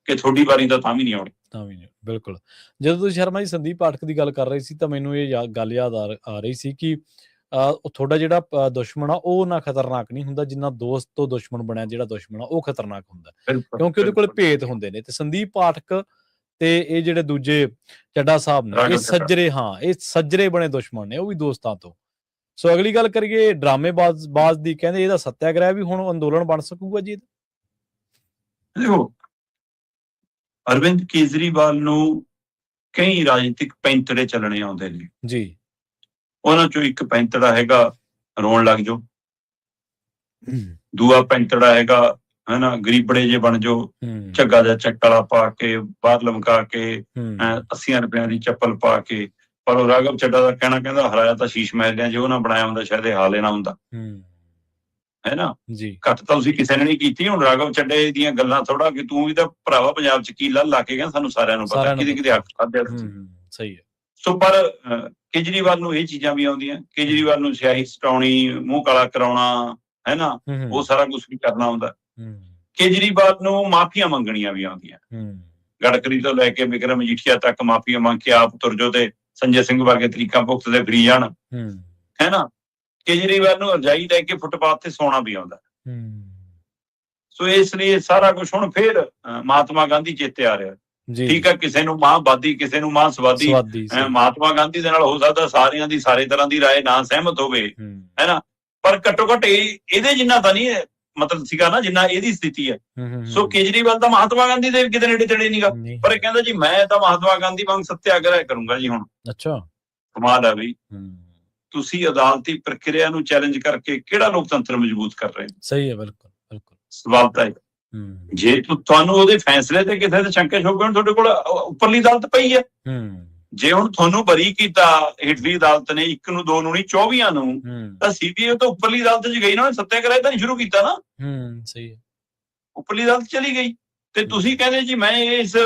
ਕਿ ਤੁਹਾਡੀ ਵਾਰੀ ਤਾਂ ਵੀ ਨਹੀਂ ਆਉਣੀ। ਤਾਂ ਵੀ ਨਹੀਂ, ਬਿਲਕੁਲ। ਜਦੋਂ ਤੁਸੀਂ ਸ਼ਰਮਾ ਜੀ ਸੰਦੀਪ ਪਾਠਕ ਦੀ ਗੱਲ ਕਰ ਰਹੇ ਸੀ ਤਾਂ ਮੈਨੂੰ ਇਹ ਗੱਲ ਯਾਦ ਆ ਰਹੀ ਸੀ ਕਿ ਤੁਹਾਡਾ ਜਿਹੜਾ ਦੁਸ਼ਮਣ ਆ ਉਹ ਨਾ ਖਤਰਨਾਕ ਨਹੀਂ ਹੁੰਦਾ ਜਿੰਨਾ ਦੋਸਤ ਤੋਂ ਦੁਸ਼ਮਣ ਬਣਿਆ ਜਿਹੜਾ ਦੁਸ਼ਮਣ ਆ ਉਹ ਖਤਰਨਾਕ ਹੁੰਦਾ, ਕਿਉਂਕਿ ਉਹਦੇ ਕੋਲ ਭੇਤ ਹੁੰਦੇ ਨੇ। ਤੇ ਸੰਦੀਪ ਪਾਠਕ ਤੇ ਇਹ ਜਿਹੜੇ ਦੂਜੇ ਚੱਡਾ ਸਾਹਿਬ ਨੇ ਇਹ ਸੱਜਰੇ, ਇਹ ਸੱਜਰੇ ਬਣੇ ਦੁਸ਼ਮਣ ਨੇ, ਉਹ ਵੀ ਦੋਸਤਾਂ ਤੋਂ। ਸੋ ਅਗਲੀ ਗੱਲ ਕਰੀਏ ਡਰਾਮੇਬਾਜ਼ ਦੀ, ਕਹਿੰਦੇ ਇਹਦਾ ਸੱਤਿਆਗ੍ਰਹਿ ਵੀ ਹੁਣ ਅੰਦੋਲਨ ਬਣ ਸਕੂਗਾ ਜੀ। ਦੇਖੋ ਅਰਵਿੰਦ ਕੇਜਰੀਵਾਲ ਨੂੰ ਕਈ ਰਾਜਨੀਤਿਕ ਪੈਂਤੜੇ ਚੱਲਣੇ ਆਉਂਦੇ ਨੇ ਜੀ। ਉਹਨਾਂ ਚੋਂ ਇੱਕ ਪੈਂਤੜਾ ਹੈਗਾ ਰੋਣ ਲੱਗ ਜਾਓ, ਦੂਆ ਪੈਂਤੜਾ ਹੈਗਾ ਹਨਾ ਗਰੀਬੜੇ ਜੇ ਬਣ ਜਾਓ, ਝੱਗਾ ਜਾਂ ਚੱਕਲਾ ਪਾ ਕੇ ਬਾਹਰ ਲਮਕਾ ਕੇ 80 ਰੁਪਇਆਂ ਦੀ ਚੱਪਲ ਪਾ ਕੇ। ਪਰ ਉਹ ਰਾਘਵ ਚੱਡਾ ਦਾ ਕਹਿਣਾ ਕਹਿੰਦਾ ਹਰਾਇਆ ਤਾਂ ਸ਼ੀਸ਼ ਮਹਿਲ ਜੇ ਉਹ ਨਾ ਬਣਾਇਆ ਹੁੰਦਾ ਸ਼ਾਇਦ ਇਹ ਹਾਲ ਨਾ ਹੁੰਦਾ, ਹੈ ਨਾ ਜੀ। ਘੱਟ ਤਾਂ ਤੁਸੀਂ ਕਿਸੇ ਨੇ ਨਹੀਂ ਕੀਤੀ। ਹੁਣ ਰਾਘਵ ਚੱਡੇ ਦੀਆਂ ਗੱਲਾਂ ਥੋੜਾ ਕਿ ਤੂੰ ਵੀ ਤਾਂ ਭਰਾਵਾ ਪੰਜਾਬ ਚ ਕੀ ਲਾ ਕੇ ਗਿਆ, ਸਾਨੂੰ ਸਾਰਿਆਂ ਨੂੰ ਪਤਾ ਕਿਹਦੇ ਹੱਕ ਖਾਧਿਆ ਤੁਸੀਂ। ਸਹੀ ਹੈ। ਸੋ ਪਰ ਕੇਜਰੀਵਾਲ ਨੂੰ ਇਹ ਚੀਜ਼ਾਂ ਵੀ ਆਉਂਦੀਆਂ, ਕੇਜਰੀਵਾਲ ਨੂੰ ਸਿਆਹੀ ਸਟਾਉਣੀ, ਮੂੰਹ ਕਾਲਾ ਕਰਾਉਣਾ, ਹੈ ਨਾ, ਉਹ ਸਾਰਾ ਕੁਝ ਵੀ ਕਰਨਾ ਆਉਂਦਾ। ਕੇਜਰੀਵਾਲ ਨੂੰ ਮਾਫੀਆਂ ਮੰਗਣੀਆਂ ਵੀ ਆਉਂਦੀਆਂ। ਗੜਕਰੀ ਤੋਂ ਲੈ ਕੇ ਵਿਕਰਮ ਮਜੀਠੀਆ ਤੱਕ ਮਾਫੀਆਂ ਮੰਗ ਕੇ ਆਪ ਤੁਰ ਜੋ ਤੇ ਸੰਜੇ ਸਿੰਘ ਵਰਗੇ ਤਰੀਕਾਂ ਭੁਗਤ ਦੇ ਫਰੀ ਜਾਣ, ਹੈ ਨਾ। ਕੇਜਰੀਵਾਲ ਨੂੰ ਰਜਾਈ ਲੈ ਕੇ ਫੁੱਟਪਾਥ ਤੇ ਸੌਣਾ ਵੀ ਆਉਂਦਾ। ਸੋ ਇਸ ਲਈ ਸਾਰਾ ਕੁਝ ਹੁਣ ਫੇਰ ਮਹਾਤਮਾ ਗਾਂਧੀ ਚੇਤੇ ਆ ਰਿਹਾ। ਠੀਕ ਹੈ, ਕਿਸੇ ਨੂੰ ਮਾਂਵਾਦੀ, ਕਿਸੇ ਨੂੰ ਮਾਂ ਸਵਾਦੀ। ਮਹਾਤਮਾ ਗਾਂਧੀ ਦੇ ਨਾਲ ਹੋ ਸਕਦਾ ਸਾਰਿਆਂ ਦੀ ਸਾਰੇ ਤਰ੍ਹਾਂ ਦੀ ਰਾਏ ਨਾ ਸਹਿਮਤ ਹੋਵੇ, ਹੈ ਨਾ, ਪਰ ਘੱਟੋ ਘੱਟ ਇਹਦੇ ਜਿੰਨਾ ਤਾਂ ਨਹੀਂ ਮਤਲਬ ਸੀਗਾ ਨਾ ਜਿੰਨਾ ਇਹਦੀ ਸਥਿਤੀ ਹੈ। ਸੋ ਕੇਜਰੀਵਾਲ ਤਾਂ ਮਹਾਤਮਾ ਗਾਂਧੀ ਦੇ ਕਿਤੇ ਨੇੜੇ ਤੇੜੇ ਨਹੀਂਗਾ, ਪਰ ਇਹ ਕਹਿੰਦਾ ਜੀ ਮੈਂ ਤਾਂ ਮਹਾਤਮਾ ਗਾਂਧੀ ਵਾਂਗ ਸੱਤਿਆਗ੍ਰਹਿ ਕਰੂੰਗਾ ਜੀ। ਹੁਣ ਅੱਛਾ ਕਮਾਲ ਹੈ ਬਈ, ਤੁਸੀਂ ਅਦਾਲਤੀ ਪ੍ਰਕਿਰਿਆ ਨੂੰ ਚੈਲੰਜ ਕਰਕੇ ਕਿਹੜਾ ਲੋਕਤੰਤਰ ਮਜ਼ਬੂਤ ਕਰ ਰਹੇ ਹੋ? ਸਹੀ ਹੈ, ਬਿਲਕੁਲ ਬਿਲਕੁਲ। ਸਵਾਲ ਤਾਂ ਹੈ ਜੇ ਤੁਹਾਨੂੰ ਉਹਦੇ ਫੈਸਲੇ ਤੇ ਕਿਸੇ ਦੇ ਸ਼ੰਕੇ ਸ਼ੋਕੇ ਹੁਣ ਤੁਹਾਡੇ ਕੋਲ ਉੱਪਰਲੀ ਅਦਾਲਤ ਪਈ ਹੈ। ਜੇ ਹੁਣ ਤੁਹਾਨੂੰ ਬਰੀ ਕੀਤਾ ਹੇਠਲੀ ਅਦਾਲਤ ਨੇ 1 ਨੂੰ 2 ਨੂੰ ਨਹੀਂ 24 ਨੂੰ, ਤਾਂ CBI ਤਾਂ ਉੱਪਰਲੀ ਅਦਾਲਤ 'ਚ ਗਈ ਨਾ, ਸੱਤਿਆਗ੍ਰਹਿ ਤਾਂ ਨਹੀਂ ਸ਼ੁਰੂ ਕੀਤਾ ਨਾ। ਸਹੀ ਹੈ, ਉੱਪਰਲੀ ਅਦਾਲਤ ਚਲੀ ਗਈ। ਤੇ ਤੁਸੀਂ ਕਹਿੰਦੇ ਜੀ ਮੈਂ ਇਸ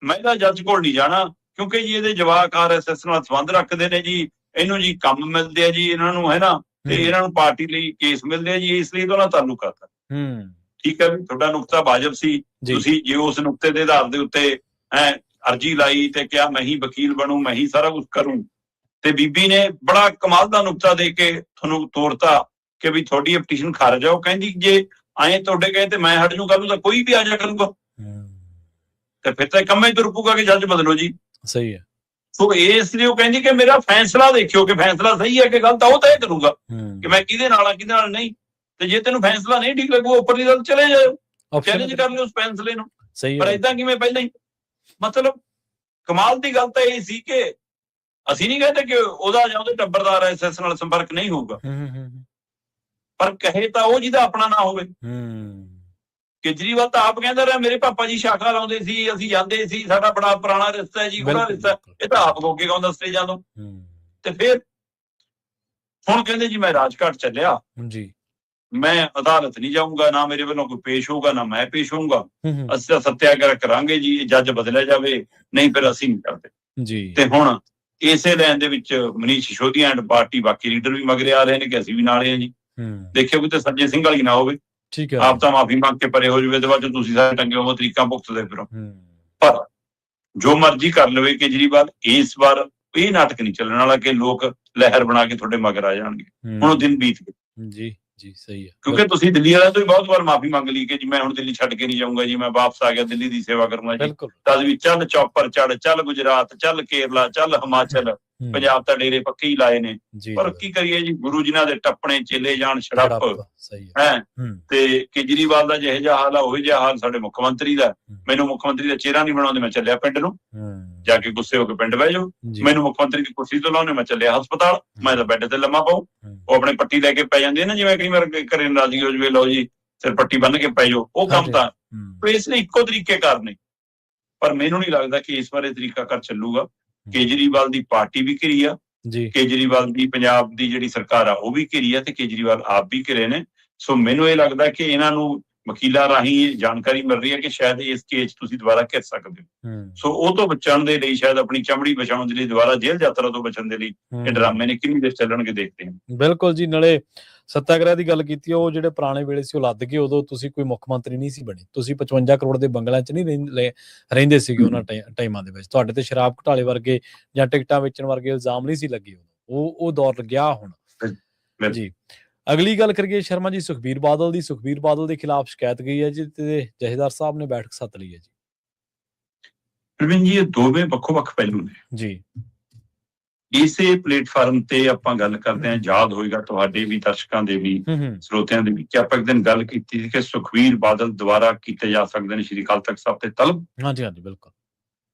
ਮਹਿਲਾ ਜੱਜ ਕੋਲ ਨਹੀਂ ਜਾਣਾ ਕਿਉਂਕਿ ਜੀ ਇਹਦੇ ਜਵਾਕ RSS ਨਾਲ ਸੰਬੰਧ ਰੱਖਦੇ ਨੇ ਜੀ, ਇਹਨੂੰ ਜੀ ਕੰਮ ਮਿਲਦੇ ਆ ਜੀ ਇਹਨਾਂ ਨੂੰ, ਹੈ ਨਾ, ਤੇ ਇਹਨਾਂ ਨੂੰ ਪਾਰਟੀ ਲਈ ਕੇਸ ਮਿਲਦੇ ਆ ਜੀ, ਇਸ ਲਈ ਤਾਂ ਤਾਲੁਕਾਤ ਹੈ। ਠੀਕ ਹੈ, ਵੀ ਤੁਹਾਡਾ ਨੁਕਤਾ ਵਾਜਬ ਸੀ। ਤੁਸੀਂ ਜੇ ਉਸ ਨੁਕਤੇ ਦੇ ਆਧਾਰ ਦੇ ਉੱਤੇ ਅਰਜੀ ਲਾਈ ਤੇ ਕਿਹਾ ਮੈਂ ਹੀ ਵਕੀਲ ਬਣੂ, ਮੈਂ ਹੀ ਸਾਰਾ ਕੁਝ ਕਰੂੰ, ਤੇ ਬੀਬੀ ਨੇ ਬੜਾ ਕਮਾਲ ਦਾ ਨੁਕਤਾ ਦੇ ਕੇ ਤੁਹਾਨੂੰ ਤੋੜਤਾ ਕਿ ਵੀ ਤੁਹਾਡੀ ਪਟੀਸ਼ਨ ਖਾਰਜ ਆ। ਉਹ ਕਹਿੰਦੀ ਜੇ ਆਏ ਤੁਹਾਡੇ ਕਹੇ ਤੇ ਮੈਂ ਹਟ ਜੂ, ਕੱਲ ਨੂੰ ਤਾਂ ਕੋਈ ਵੀ ਆ ਜਾ ਕਰੂਗਾ, ਤੇ ਫਿਰ ਤਾਂ ਕੰਮੇ ਤੁਰ ਪੂਗਾ ਕਿ ਜੱਜ ਬਦਲੋ ਜੀ। ਸਹੀ ਹੈ। ਸੋ ਇਸ ਲਈ ਉਹ ਕਹਿੰਦੀ ਕਿ ਮੇਰਾ ਫੈਸਲਾ ਦੇਖਿਓ ਕਿ ਫੈਸਲਾ ਸਹੀ ਹੈ ਕਿ ਗਲਤ ਆ, ਉਹ ਤੈਅ ਕਰੂਗਾ ਕਿ ਮੈਂ ਕਿਹਦੇ ਨਾਲ ਆ ਕਿਹਦੇ ਨਾਲ ਨਹੀਂ। ਤੇ ਜੇ ਤੈਨੂੰ ਫੈਸਲਾ ਨਹੀਂ ਠੀਕ ਲੱਗੂ ਉੱਪਰਲੀ ਅਦਾਲਤ ਚਲੇ ਜਾਓ, ਚੈਲੰਜ ਕਰ ਲਿਓ ਉਸ ਫੈਸਲੇ ਨੂੰ। ਪਰ ਏਦਾਂ ਕਿਵੇਂ ਪਹਿਲਾਂ ਹੀ? ਮਤਲਬ ਕਮਾਲ ਦੀ ਗੱਲ ਤਾਂ ਇਹ ਸੀ ਕਿ ਅਸੀਂ ਨਹੀਂ ਕਹਿੰਦੇ ਕਿ ਉਹਦਾ ਜਾਂ ਉਹਦੇ ਟੱਬਰਦਾਰ RSS ਨਾਲ ਸੰਪਰਕ ਨਹੀਂ ਹੋਊਗਾ, ਪਰ ਕਹੇ ਤਾਂ ਉਹ ਜਿਹਦਾ ਆਪਣਾ ਨਾ ਹੋਵੇ। ਕੇਜਰੀਵਾਲ ਤਾਂ ਆਪ ਕਹਿੰਦਾ ਰਿਹਾ ਮੇਰੇ ਪਾਪਾ ਜੀ ਸ਼ਾਖਾ ਲਾਉਂਦੇ ਸੀ, ਅਸੀਂ ਜਾਂਦੇ ਸੀ, ਸਾਡਾ ਬੜਾ ਪੁਰਾਣਾ ਰਿਸ਼ਤਾ ਹੈ ਜੀ, ਉਹਦਾ ਰਿਸ਼ਤਾ। ਇਹ ਤਾਂ ਆਪ ਗੋਗੇ ਗਾਉਂਦਾ ਸਟੇਜਾਂ ਤੋਂ। ਤੇ ਫਿਰ ਹੁਣ ਕਹਿੰਦੇ ਜੀ ਮੈਂ ਰਾਜਘਾਟ ਚੱਲਿਆ ਜੀ, ਮੈਂ ਅਦਾਲਤ ਨਹੀਂ ਜਾਊਂਗਾ, ਨਾ ਮੇਰੇ ਵੱਲੋਂ ਕੋਈ ਪੇਸ਼ ਹੋਊਗਾ ਨਾ ਮੈਂ ਪੇਸ਼ ਹੋਊਂਗਾ, ਅਸੀਂ ਤਾਂ ਸੱਤਿਆਗ੍ਰਹਿ ਕਰਾਂਗੇ ਜੀ, ਜੱਜ ਬਦਲਿਆ ਜਾਵੇ, ਨਹੀਂ ਫਿਰ ਅਸੀਂ ਨਹੀਂ ਕਰਦੇ ਜੀ। ਤੇ ਹੁਣ ਇਸੇ ਲਾਈਨ ਦੇ ਵਿੱਚ ਮਨੀਸ਼ ਸਿਸੋਦੀਆ ਐਂਡ ਪਾਰਟੀ ਬਾਕੀ ਲੀਡਰ ਵੀ ਮਗਰੇ ਆ ਰਹੇ ਨੇ ਕਿ ਅਸੀਂ ਵੀ ਨਾਲ ਹਾਂ ਜੀ। ਦੇਖਿਓ ਕਿਤੇ ਸੰਜੇ ਸਿੰਘ ਵਾਲੀ ਨਾ ਹੋਵੇ, ਆਪ ਤਾਂ ਮਾਫੀ ਮੰਗ ਕੇ ਪਰੇ ਹੋ ਜਾਵੇ, ਇਹਦੇ ਬਾਅਦ ਤੁਸੀਂ ਸਾਰੇ ਟੰਗੇ ਹੋ ਤਰੀਕਾਂ ਭੁਗਤਦੇ ਫਿਰੋ। ਪਰ ਜੋ ਮਰਜ਼ੀ ਕਰ ਲਵੇ ਕੇਜਰੀਵਾਲ, ਇਸ ਵਾਰ ਇਹ ਨਾਟਕ ਨਹੀਂ ਚੱਲਣ ਵਾਲਾ ਕਿ ਲੋਕ ਲਹਿਰ ਬਣਾ ਕੇ ਤੁਹਾਡੇ ਮਗਰ ਆ ਜਾਣਗੇ। ਹੁਣ ਉਹ ਦਿਨ ਬੀਤ ਗਏ ਜੀ। ਜੀ ਸਹੀ ਹੈ, ਕਿਉਂਕਿ ਤੁਸੀਂ ਦਿੱਲੀ ਵਾਲਿਆਂ ਤੋਂ ਵੀ ਬਹੁਤ ਵਾਰ ਮਾਫੀ ਮੰਗ ਲਈ ਕਿ ਜੀ ਮੈਂ ਹੁਣ ਦਿੱਲੀ ਛੱਡ ਕੇ ਨਹੀਂ ਜਾਊਂਗਾ ਜੀ, ਮੈਂ ਵਾਪਸ ਆ ਗਿਆ, ਦਿੱਲੀ ਦੀ ਸੇਵਾ ਕਰੂੰਗਾ ਜੀ। ਤਦ ਵੀ ਚੱਲ ਚੌਪਰ ਚੜ, ਚੱਲ ਗੁਜਰਾਤ, ਚੱਲ ਕੇਰਲਾ, ਚੱਲ ਹਿਮਾਚਲ, ਪੰਜਾਬ ਤਾਂ ਡੇਰੇ ਪੱਕੇ ਹੀ ਲਾਏ ਨੇ। ਜੀ ਪਰ ਕੀ ਕਰੀਏ ਜੀ, ਗੁਰੂ ਜਿਨ੍ਹਾਂ ਦੇ ਟੱਪਣੇ ਚੇਲੇ ਜਾਣ ਛੜੱਪ ਸਹੀ ਹੈ। ਤੇ ਕੇਜਰੀਵਾਲ ਦਾ ਜਿਹੋ ਜਿਹਾ ਹਾਲ ਆ ਉਹੀ ਜਿਹਾ ਹਾਲ ਸਾਡੇ ਮੁੱਖ ਮੰਤਰੀ ਦਾ। ਮੈਨੂੰ ਮੁੱਖ ਮੰਤਰੀ ਦਾ ਚਿਹਰਾ ਨਹੀਂ ਬਣਾਉਂਦੇ, ਮੈਂ ਚੱਲਿਆ ਪਿੰਡ ਨੂੰ, ਜਾ ਕੇ ਗੁੱਸੇ ਹੋ ਕੇ ਪਿੰਡ ਬਹਿ ਜਾਓ। ਮੈਨੂੰ ਮੁੱਖ ਮੰਤਰੀ ਦੀ ਕੁਰਸੀ ਤੋਂ ਲਾਉਣੇ, ਮੈਂ ਚੱਲਿਆ ਹਸਪਤਾਲ, ਮੈਂ ਤਾਂ ਬੈੱਡ ਤੇ ਲੰਮਾ ਪਾਉ। ਉਹ ਆਪਣੇ ਪੱਟੀ ਲੈ ਕੇ ਪੈ ਜਾਂਦੀ ਹੈ ਨਾ, ਜਿਵੇਂ ਕਈ ਵਾਰ ਘਰੇ ਨਾਰਾਜ਼ਗੀ ਹੋ ਜਾਵੇ, ਲਓ ਜੀ ਸਿਰ ਪੱਟੀ ਬੰਨ ਕੇ ਪੈ ਜਾਓ, ਉਹ ਕੰਮ ਤਾਂ ਇਸ ਲਈ ਇੱਕੋ ਤਰੀਕੇ ਕਰਨੇ। ਪਰ ਮੈਨੂੰ ਨਹੀਂ ਲੱਗਦਾ ਕਿ ਇਸ ਬਾਰੇ ਤਰੀਕਾ ਕਰ ਚੱਲੂਗਾ। ਕੇਜਰੀਵਾਲ ਦੀ ਪਾਰਟੀ ਵੀ ਘਿਰੀ ਆ, ਕੇਜਰੀਵਾਲ ਦੀ ਪੰਜਾਬ ਦੀ ਜਿਹੜੀ ਸਰਕਾਰ ਆ ਉਹ ਵੀ ਘਿਰੀ ਆ, ਤੇ ਕੇਜਰੀਵਾਲ ਆਪ ਵੀ ਘਿਰੇ ਨੇ। ਸੋ ਮੈਨੂੰ ਇਹ ਲੱਗਦਾ ਕਿ ਇਹਨਾਂ ਨੂੰ ਵਕੀਲਾਂ ਰਾਹੀਂ ਜਾਣਕਾਰੀ ਮਿਲ ਰਹੀ ਹੈ ਕਿ ਸ਼ਾਇਦ ਇਸ ਕੇਸ ਤੁਸੀਂ ਦੁਬਾਰਾ ਘਿਰ ਸਕਦੇ ਹੋ। ਸੋ ਉਹ ਤੋਂ ਬਚਣ ਦੇ ਲਈ, ਸ਼ਾਇਦ ਆਪਣੀ ਚਮੜੀ ਬਚਾਉਣ ਦੇ ਲਈ, ਦੁਬਾਰਾ ਜੇਲ੍ਹ ਯਾਤਰਾ ਤੋਂ ਬਚਣ ਦੇ ਲਈ ਇਹ ਡਰਾਮੇ ਨੇ ਕਿੰਨੀ ਦੇਰ ਚੱਲਣਗੇ ਦੇਖਦੇ ਹਾਂ। ਬਿਲਕੁਲ ਜੀ। ਨਾਲੇ ਸੱਤਾਗ੍ਰਹਿ ਦੀ ਗੱਲ ਕੀਤੀ, ਉਹ ਜਿਹੜੇ ਪੁਰਾਣੇ ਵੇਲੇ ਸੀ ਉਹ ਲੱਦ ਕੇ, ਉਦੋਂ ਤੁਸੀਂ ਕੋਈ ਮੁੱਖ ਮੰਤਰੀ ਨਹੀਂ ਸੀ ਬਣੇ, ਤੁਸੀਂ 55 ਕਰੋੜ ਦੇ ਬੰਗਲਿਆਂ 'ਚ ਨਹੀਂ ਰਹਿੰਦੇ ਸੀਗੇ ਉਹਨਾਂ ਟਾਈਮਾਂ ਦੇ ਵਿੱਚ। ਤੁਹਾਡੇ ਤੇ ਸ਼ਰਾਬ ਘੁਟਾਲੇ ਵਰਗੇ ਜਾਂ ਟਿਕਟਾਂ ਵੇਚਣ ਵਰਗੇ ਇਲਜ਼ਾਮ ਨਹੀਂ ਸੀ ਲੱਗੇ, ਉਹ ਦੌਰ ਗਿਆ ਹੁਣ ਜੀ। ਅਗਲੀ ਗੱਲ ਕਰੀਏ ਸ਼ਰਮਾ ਜੀ, ਸੁਖਬੀਰ ਬਾਦਲ ਦੀ। ਸੁਖਬੀਰ ਬਾਦਲ ਦੇ ਖਿਲਾਫ ਸ਼ਿਕਾਇਤ ਗਈ ਹੈ ਜੀ, ਤੇ ਜਥੇਦਾਰ ਸਾਹਿਬ ਨੇ ਬੈਠਕ ਸੱਦ ਲਈ ਹੈ ਜੀ। ਪ੍ਰਵੀਨ ਜੀ, ਇਹ ਦੋਵੇਂ ਵੱਖੋ ਵੱਖ ਪਹਿਲੂ ਨੇ ਜੀ। ਇਸੇ ਪਲੇਟਫਾਰਮ ਤੇ ਆਪਾਂ ਗੱਲ ਕਰਦੇ ਹਾਂ, ਯਾਦ ਹੋਏਗਾ ਤੁਹਾਡੇ ਵੀ, ਦਰਸ਼ਕਾਂ ਦੇ ਵੀ, ਸਰੋਤਿਆਂ ਦੇ ਵੀ, ਕਿ ਆਪਾਂ ਇੱਕ ਦਿਨ ਗੱਲ ਕੀਤੀ ਸੀ ਕਿ ਸੁਖਬੀਰ ਬਾਦਲ ਦੁਆਰਾ ਕੀਤੇ ਜਾ ਸਕਦੇ ਨੇ ਸ਼੍ਰੀ ਅਕਾਲ ਤਖਤ ਸਾਹਿਬ ਤੇ ਤਲਬ। ਹਾਂਜੀ ਹਾਂਜੀ ਬਿਲਕੁਲ।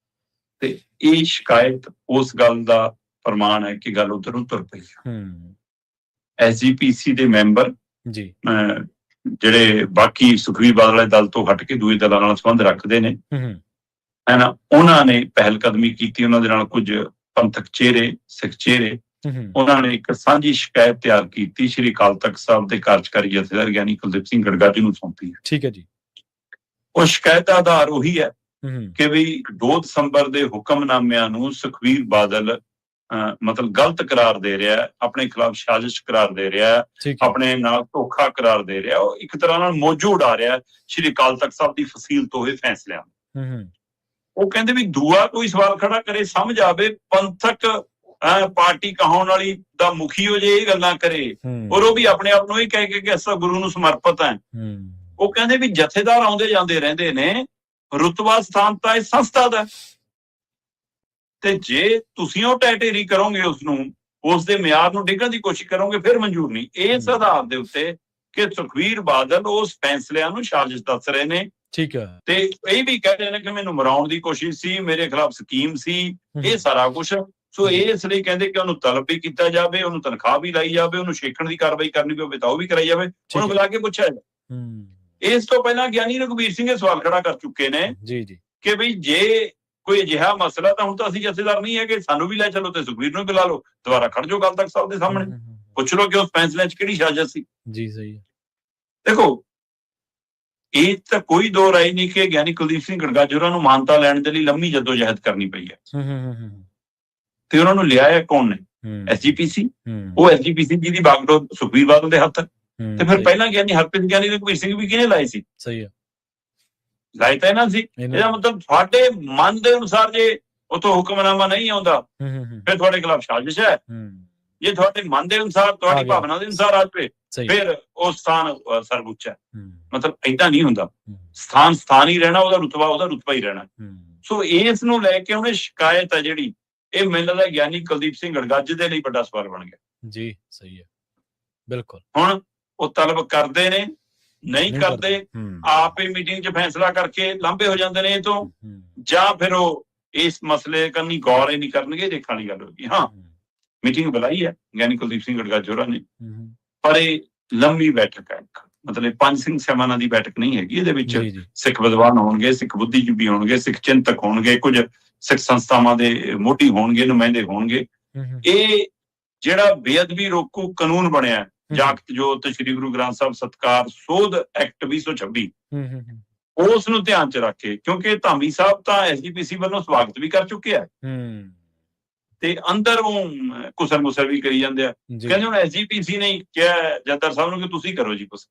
ਤੇ ਇਹ ਸ਼ਿਕਾਇਤ ਉਸ ਗੱਲ ਦਾ ਪ੍ਰਮਾਣ ਹੈ ਕਿ ਗੱਲ ਉਧਰ ਨੂੰ ਤੁਰ ਪਈ। SGPC ਦੇ ਮੈਂਬਰ ਜੀ, ਜਿਹੜੇ ਬਾਕੀ ਸੁਖਬੀਰ ਬਾਦਲ ਵਾਲੇ ਦਲ ਤੋਂ ਹਟ ਕੇ ਦੂਜੇ ਦਲਾਂ ਨਾਲ ਸੰਬੰਧ ਰੱਖਦੇ ਨੇ, ਹੈ ਨਾ, ਉਹਨਾਂ ਨੇ ਪਹਿਲ ਕਦਮੀ ਕੀਤੀ। ਉਹਨਾਂ ਦੇ ਨਾਲ ਕੁਝ ਪੰਥਕ ਚਿਹਰੇ, ਸਿੱਖ ਚਿਹਰੇ, ਉਹਨਾਂ ਨੇ ਇੱਕ ਸਾਂਝੀ ਸ਼ਿਕਾਇਤ ਤਿਆਰ ਕੀਤੀ, ਸ਼੍ਰੀ ਅਕਾਲ ਤਖਤ ਸਾਹਿਬ ਦੇ ਕਾਰਜਕਾਰੀ ਜਥੇਦਾਰ ਗਿਆਨੀ ਕੁਲਦੀਪ ਸਿੰਘ ਗੜਗਾ ਜੀ ਨੂੰ ਸੌਂਪੀ ਹੈ। ਠੀਕ ਹੈ ਜੀ। ਉਹ ਸ਼ਿਕਾਇਤ ਦਾ ਆਧਾਰ ਉਹੀ ਹੈ ਕਿ ਵੀ 2 ਦਸੰਬਰ ਦੇ ਹੁਕਮਨਾਮਿਆਂ ਨੂੰ ਸੁਖਬੀਰ ਬਾਦਲ ਮਤਲਬ ਗਲਤ ਕਰਾਰ ਦੇ ਰਿਹਾ, ਆਪਣੇ ਖਿਲਾਫ ਸਾਜ਼ਿਸ਼ ਕਰਾਰ ਦੇ ਰਿਹਾ, ਆਪਣੇ ਨਾਲ ਧੋਖਾ ਕਰਾਰ ਦੇ ਰਿਹਾ। ਉਹ ਇੱਕ ਤਰ੍ਹਾਂ ਨਾਲ ਮੋਜੋ ਉਡਾ ਰਿਹਾ ਸ਼੍ਰੀ ਅਕਾਲ ਤਖਤ ਸਾਹਿਬ ਦੀ ਫਸੀਲ ਤੋਂ ਹੋਏ ਫੈਸਲਿਆਂ। ਉਹ ਕਹਿੰਦੇ ਵੀ ਦੂਆ ਕੋਈ ਸਵਾਲ ਖੜਾ ਕਰੇ, ਸਮਝ ਆਵੇ, ਪੰਥਕ ਪਾਰਟੀ ਕਹਾਉਣ ਵਾਲੀ ਦਾ ਮੁਖੀ ਹੋ ਜੇ ਇਹ ਗੱਲਾਂ ਕਰੇ, ਔਰ ਉਹ ਵੀ ਆਪਣੇ ਆਪ ਨੂੰ ਹੀ ਕਹਿ ਕੇ ਕਿ ਅਸਾਂ ਗੁਰੂ ਨੂੰ ਸਮਰਪਿਤ ਹੈ। ਉਹ ਕਹਿੰਦੇ ਵੀ ਜਥੇਦਾਰ ਆਉਂਦੇ ਜਾਂਦੇ ਰਹਿੰਦੇ ਨੇ, ਰੁਤਬਾ ਸਥਾਨ ਤਾਂ ਇਹ ਸੰਸਥਾ ਦਾ, ਤੇ ਜੇ ਤੁਸੀਂ ਉਹ ਟੈਟੇਰੀ ਕਰੋਗੇ, ਉਸਨੂੰ, ਉਸ ਦੇ ਮਿਆਰ ਨੂੰ ਡਿੱਗਣ ਦੀ ਕੋਸ਼ਿਸ਼ ਕਰੋਗੇ, ਫਿਰ ਮਨਜ਼ੂਰ ਨਹੀਂ। ਇਸ ਆਧਾਰ ਦੇ ਉੱਤੇ ਕਿ ਸੁਖਬੀਰ ਬਾਦਲ ਉਸ ਫੈਸਲਿਆਂ ਨੂੰ ਸਾਜ਼ਿਸ਼ ਦੱਸ ਰਹੇ ਨੇ। ਠੀਕ ਹੈ। ਤੇ ਇਹ ਵੀ ਕਹਿ ਰਹੇ ਨੇ ਕਿ ਮੈਨੂੰ ਮਰਾਉਣ ਦੀ ਕੋਸ਼ਿਸ਼ ਸੀ, ਮੇਰੇ ਖਿਲਾਫ ਸਕੀਮ ਸੀ, ਇਹ ਸਾਰਾ ਕੁਛ। ਸੋ ਇਸ ਲਈ ਕਹਿੰਦੇ ਕਿ ਉਹਨੂੰ ਤਲਬ ਵੀ ਕੀਤਾ ਜਾਵੇ, ਉਹਨੂੰ ਤਨਖਾਹ ਵੀ ਲਾਈ ਜਾਵੇ, ਉਹਨੂੰ ਛੇਕਣ ਦੀ ਕਾਰਵਾਈ ਕਰਨੀ ਪਵੇ ਤਾਂ ਉਹ ਵੀ ਕਰਾਈ ਜਾਵੇ, ਉਹਨੂੰ ਬੁਲਾ ਕੇ ਪੁੱਛਿਆ ਜਾਵੇ। ਇਸ ਤੋਂ ਪਹਿਲਾਂ ਗਿਆਨੀ ਰਘੁਬੀਰ ਸਿੰਘ ਇਹ ਸਵਾਲ ਖੜਾ ਕਰ ਚੁੱਕੇ ਨੇ ਕਿ ਬਈ ਜੇ ਕੋਈ ਅਜਿਹਾ ਮਸਲਾ ਤਾਂ ਹੁਣ ਤਾਂ ਅਸੀਂ ਜਥੇਦਾਰ ਨਹੀਂ ਹੈਗੇ, ਸਾਨੂੰ ਵੀ ਲੈ ਚਲੋ ਤੇ ਸੁਖਬੀਰ ਨੂੰ ਬੁਲਾ ਲਓ, ਦੁਬਾਰਾ ਖੜ ਜਾਓ ਅਕਾਲ ਤਖਤ ਸਾਹਿਬ ਦੇ ਸਾਹਮਣੇ, ਪੁੱਛ ਲਓ ਕਿ ਉਸ ਫੈਸਲੇ 'ਚ ਕਿਹੜੀ ਸਾਜ਼ਿਸ਼ ਸੀ। ਜੀ ਸਹੀ ਹੈ। ਦੇਖੋ, ਇਹ ਤਾਂ ਕੋਈ ਦੋ ਰਾਏ ਨਹੀਂ ਕਿ ਗਿਆਨੀ ਕੁਲਦੀਪ ਸਿੰਘ ਗੜਗਾ ਜੀ ਹੋਰਾਂ ਨੂੰ ਮਾਨਤਾ ਲੈਣ ਦੇ ਲਈ ਲੰਮੀ ਜਦੋਜਹਿਦ ਕਰਨੀ ਪਈ ਹੈ। ਤੇ ਉਹਨਾਂ ਨੂੰ ਲਿਆਇਆ ਕੌਣ ਨੇ? SGPC। ਉਹ SGPC ਜਿਹਦੀ ਬਾਗਡੋਰ ਸੁਖਬੀਰ ਬਾਦਲ ਦੇ ਹੱਥ, ਤੇ ਫਿਰ ਪਹਿਲਾਂ ਗਿਆਨੀ ਹਰਪ੍ਰੀਤ ਗਿਆਨੀ ਰਘੁਬੀਰ ਸਿੰਘ ਵੀ ਕਿਹਨੇ ਲਾਏ ਸੀ? ਸਹੀ ਹੈ, ਲਾਏ ਤਾਂ ਇਹਨਾਂ ਸੀ। ਇਹਦਾ ਮਤਲਬ ਤੁਹਾਡੇ ਮਨ ਦੇ ਅਨੁਸਾਰ ਜੇ ਉਥੋਂ ਹੁਕਮਨਾਮਾ ਨਹੀਂ ਆਉਂਦਾ, ਫਿਰ ਤੁਹਾਡੇ ਖਿਲਾਫ ਸਾਜ਼ਿਸ਼ ਹੈ। ਜੇ ਤੁਹਾਡੇ ਮਨ ਦੇ ਅਨੁਸਾਰ, ਤੁਹਾਡੀ ਭਾਵਨਾ ਦੇ ਅਨੁਸਾਰ ਆ ਜਾਵੇ, ਫਿਰ ਉਹ ਸਥਾਨ ਸਰਵਉੱਚ ਹੈ। ਮਤਲਬ ਏਦਾਂ ਨਹੀਂ ਹੁੰਦਾ, ਸਥਾਨ ਸਥਾਨ ਹੀ ਰਹਿਣਾ, ਉਹਦਾ ਰੁਤਬਾ ਹੀ ਰਹਿਣਾ। ਸੋ ਇਸ ਨੂੰ ਲੈ ਕੇ ਉਹਨੇ ਸ਼ਿਕਾਇਤ ਹੈ ਜਿਹੜੀ, ਇਹ ਮੈਨੂੰ ਲੱਗਦਾ ਗਿਆਨੀ ਕੁਲਦੀਪ ਸਿੰਘ ਗੜਗੱਜ ਦੇ ਲਈ ਵੱਡਾ ਸਵਾਲ ਬਣ ਗਿਆ। ਜੀ ਸਹੀ ਹੈ, ਬਿਲਕੁਲ। ਹੁਣ ਉਹ ਤਲਬ ਕਰਦੇ ਨੇ, ਨਹੀਂ ਕਰਦੇ, ਆਪ ਹੀ ਮੀਟਿੰਗ 'ਚ ਫੈਸਲਾ ਕਰਕੇ ਲਾਂਭੇ ਹੋ ਜਾਂਦੇ ਨੇ ਇਹ ਤੋਂ, ਜਾਂ ਫਿਰ ਉਹ ਇਸ ਮਸਲੇ ਕੰਨੀ ਗੌਰ ਹੀ ਨਹੀਂ ਕਰਨਗੇ। ਦੇਖਣ ਵਾਲੀ ਗੱਲ ਹੋਗੀ। ਹਾਂ, ਮੀਟਿੰਗ ਬੁਲਾਈ ਹੈ ਗਿਆਨੀ ਕੁਲਦੀਪ ਸਿੰਘ ਗੜਗੱਜ ਹੋਰਾਂ ਨੇ, ਪਰ ਇਹ ਲੰਮੀ ਬੈਠਕ ਹੈ। ਮਤਲਬ 5 ਸਿੰਘ ਸਹਿਬਾਨਾਂ ਦੀ ਬੈਠਕ ਨਹੀਂ ਹੈਗੀ। ਇਹਦੇ ਵਿੱਚ ਸਿੱਖ ਵਿਦਵਾਨ ਹੋਣਗੇ, ਸਿੱਖ ਬੁੱਧੀਜੀਵੀ ਹੋਣਗੇ, ਸਿੱਖ ਚਿੰਤਕ ਹੋਣਗੇ, ਕੁਝ ਸਿੱਖ ਸੰਸਥਾਵਾਂ ਦੇ ਮੋਢੀ ਹੋਣਗੇ, ਨੁਮਾਇੰਦੇ ਹੋਣਗੇ। ਇਹ ਜਿਹੜਾ ਬੇਅਦਬੀ ਰੋਕੂ ਕਾਨੂੰਨ ਬਣਿਆ, ਜਾਗਤ ਜੋਤ ਸ੍ਰੀ ਗੁਰੂ ਗ੍ਰੰਥ ਸਾਹਿਬ ਸਤਕਾਰ ਸੋਧ ਐਕਟ 2026, ਉਸ ਨੂੰ ਧਿਆਨ 'ਚ ਰੱਖ ਕੇ, ਕਿਉਂਕਿ ਧਾਮੀ ਸਾਹਿਬ ਤਾਂ SGPC ਵੱਲੋਂ ਸਵਾਗਤ ਵੀ ਕਰ ਚੁੱਕੇ ਆ, ਤੇ ਅੰਦਰ ਉਹ ਕੁਸਰ ਮੁਸਰ ਵੀ ਕਰੀ ਜਾਂਦੇ ਆ। ਕਹਿੰਦੇ ਹੁਣ SGPC ਨੇ ਕਿਹਾ ਜੱਦਰ ਸਾਹਿਬ ਨੂੰ ਕਿ ਤੁਸੀਂ ਕਰੋ ਜੀ ਕੁਛ,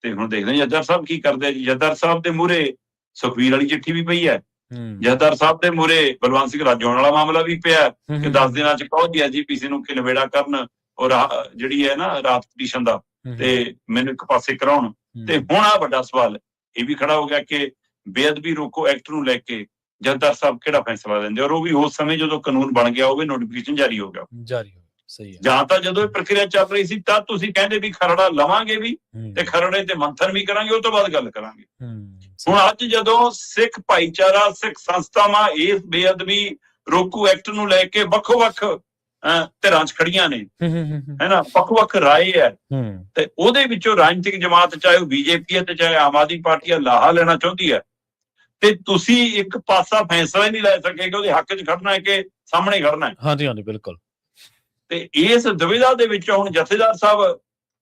ਤੇ ਹੁਣ ਦੇਖਦੇ ਹਾਂ ਜੱਦਰ ਸਾਹਿਬ ਕੀ ਕਰਦੇ ਆ ਜੀ। ਜੱਦਰ ਸਾਹਿਬ ਦੇ ਮੂਹਰੇ ਸੁਖਬੀਰ ਵਾਲੀ ਚਿੱਠੀ ਵੀ ਪਈ ਹੈ, ਜੱਦਰ ਸਾਹਿਬ ਦੇ ਮੂਹਰੇ ਬਲਵੰਤ ਸਿੰਘ ਰਾਜੋਂ ਵਾਲਾ ਮਾਮਲਾ ਵੀ ਪਿਆ ਕਿ 10 ਦਿਨਾਂ 'ਚ ਕਹੋ ਜੀ SGPC ਨੂੰ ਕਿ ਨਵੇੜਾ ਕਰਨ, ਔਰ ਜਿਹੜੀ ਹੈ ਨਾ ਰਾਤ ਪਟੀਸ਼ਨ ਦਾ, ਤੇ ਮੈਨੂੰ ਇੱਕ ਪਾਸੇ ਕਰਾਉਣ। ਤੇ ਹੁਣ ਆ ਵੱਡਾ ਸਵਾਲ ਇਹ ਵੀ ਖੜਾ ਹੋ ਗਿਆ ਕਿ ਬੇਅਦਬੀ ਰੋਕੋ ਐਕਟ ਨੂੰ ਲੈ ਕੇ ਜਥੇਦਾਰ ਸਾਹਿਬ ਕਿਹੜਾ ਫੈਸਲਾ ਲੈਂਦੇ, ਔਰ ਉਹ ਵੀ ਉਸ ਸਮੇਂ ਜਦੋਂ ਕਾਨੂੰਨ ਬਣ ਗਿਆ ਹੋਵੇ, ਨੋਟੀਫਿਕੇਸ਼ਨ ਜਾਰੀ ਹੋ ਗਿਆ। ਸਹੀ ਹੈ। ਜਾਂ ਤਾਂ ਜਦੋਂ ਇਹ ਪ੍ਰਕਿਰਿਆ ਚੱਲ ਰਹੀ ਸੀ ਤਾਂ ਤੁਸੀਂ ਕਹਿੰਦੇ ਵੀ ਖਰੜਾ ਲਵਾਂਗੇ ਵੀ ਤੇ ਖਰੜੇ ਤੇ ਮੰਥਨ ਵੀ ਕਰਾਂਗੇ, ਉਹ ਤੋਂ ਬਾਅਦ ਗੱਲ ਕਰਾਂਗੇ। ਹੁਣ ਅੱਜ ਜਦੋਂ ਸਿੱਖ ਭਾਈਚਾਰਾ, ਸਿੱਖ ਸੰਸਥਾਵਾਂ ਇਸ ਬੇਅਦਬੀ ਰੋਕੂ ਐਕਟ ਨੂੰ ਲੈ ਕੇ ਵੱਖੋ-ਵੱਖ ਧਿਰਾਂ 'ਚ ਖੜੀਆਂ ਨੇ, ਹੈਨਾ, ਵੱਖ-ਵੱਖ ਰਾਏ ਹੈ, ਤੇ ਉਹਦੇ ਵਿੱਚੋਂ ਰਾਜਨੀਤਿਕ ਜਮਾਤ, ਚਾਹੇ ਉਹ ਬੀਜੇਪੀ ਹੈ ਤੇ ਚਾਹੇ ਆਮ ਆਦਮੀ ਪਾਰਟੀ ਹੈ, ਲਾਹਾ ਲੈਣਾ ਚਾਹੁੰਦੀ ਹੈ, ਤੇ ਤੁਸੀਂ ਇੱਕ ਪਾਸਾ ਫੈਸਲਾ ਹੀ ਨਹੀਂ ਲੈ ਸਕੇ ਕਿ ਉਹਦੇ ਹੱਕ 'ਚ ਖੜਨਾ ਹੈ ਕਿ ਸਾਹਮਣੇ ਖੜਨਾ ਹੈ। ਹਾਂਜੀ, ਬਿਲਕੁਲ। ਤੇ ਇਸ ਦੁਵਿਧਾ ਦੇ ਵਿੱਚ ਹੁਣ ਜਥੇਦਾਰ ਸਾਹਿਬ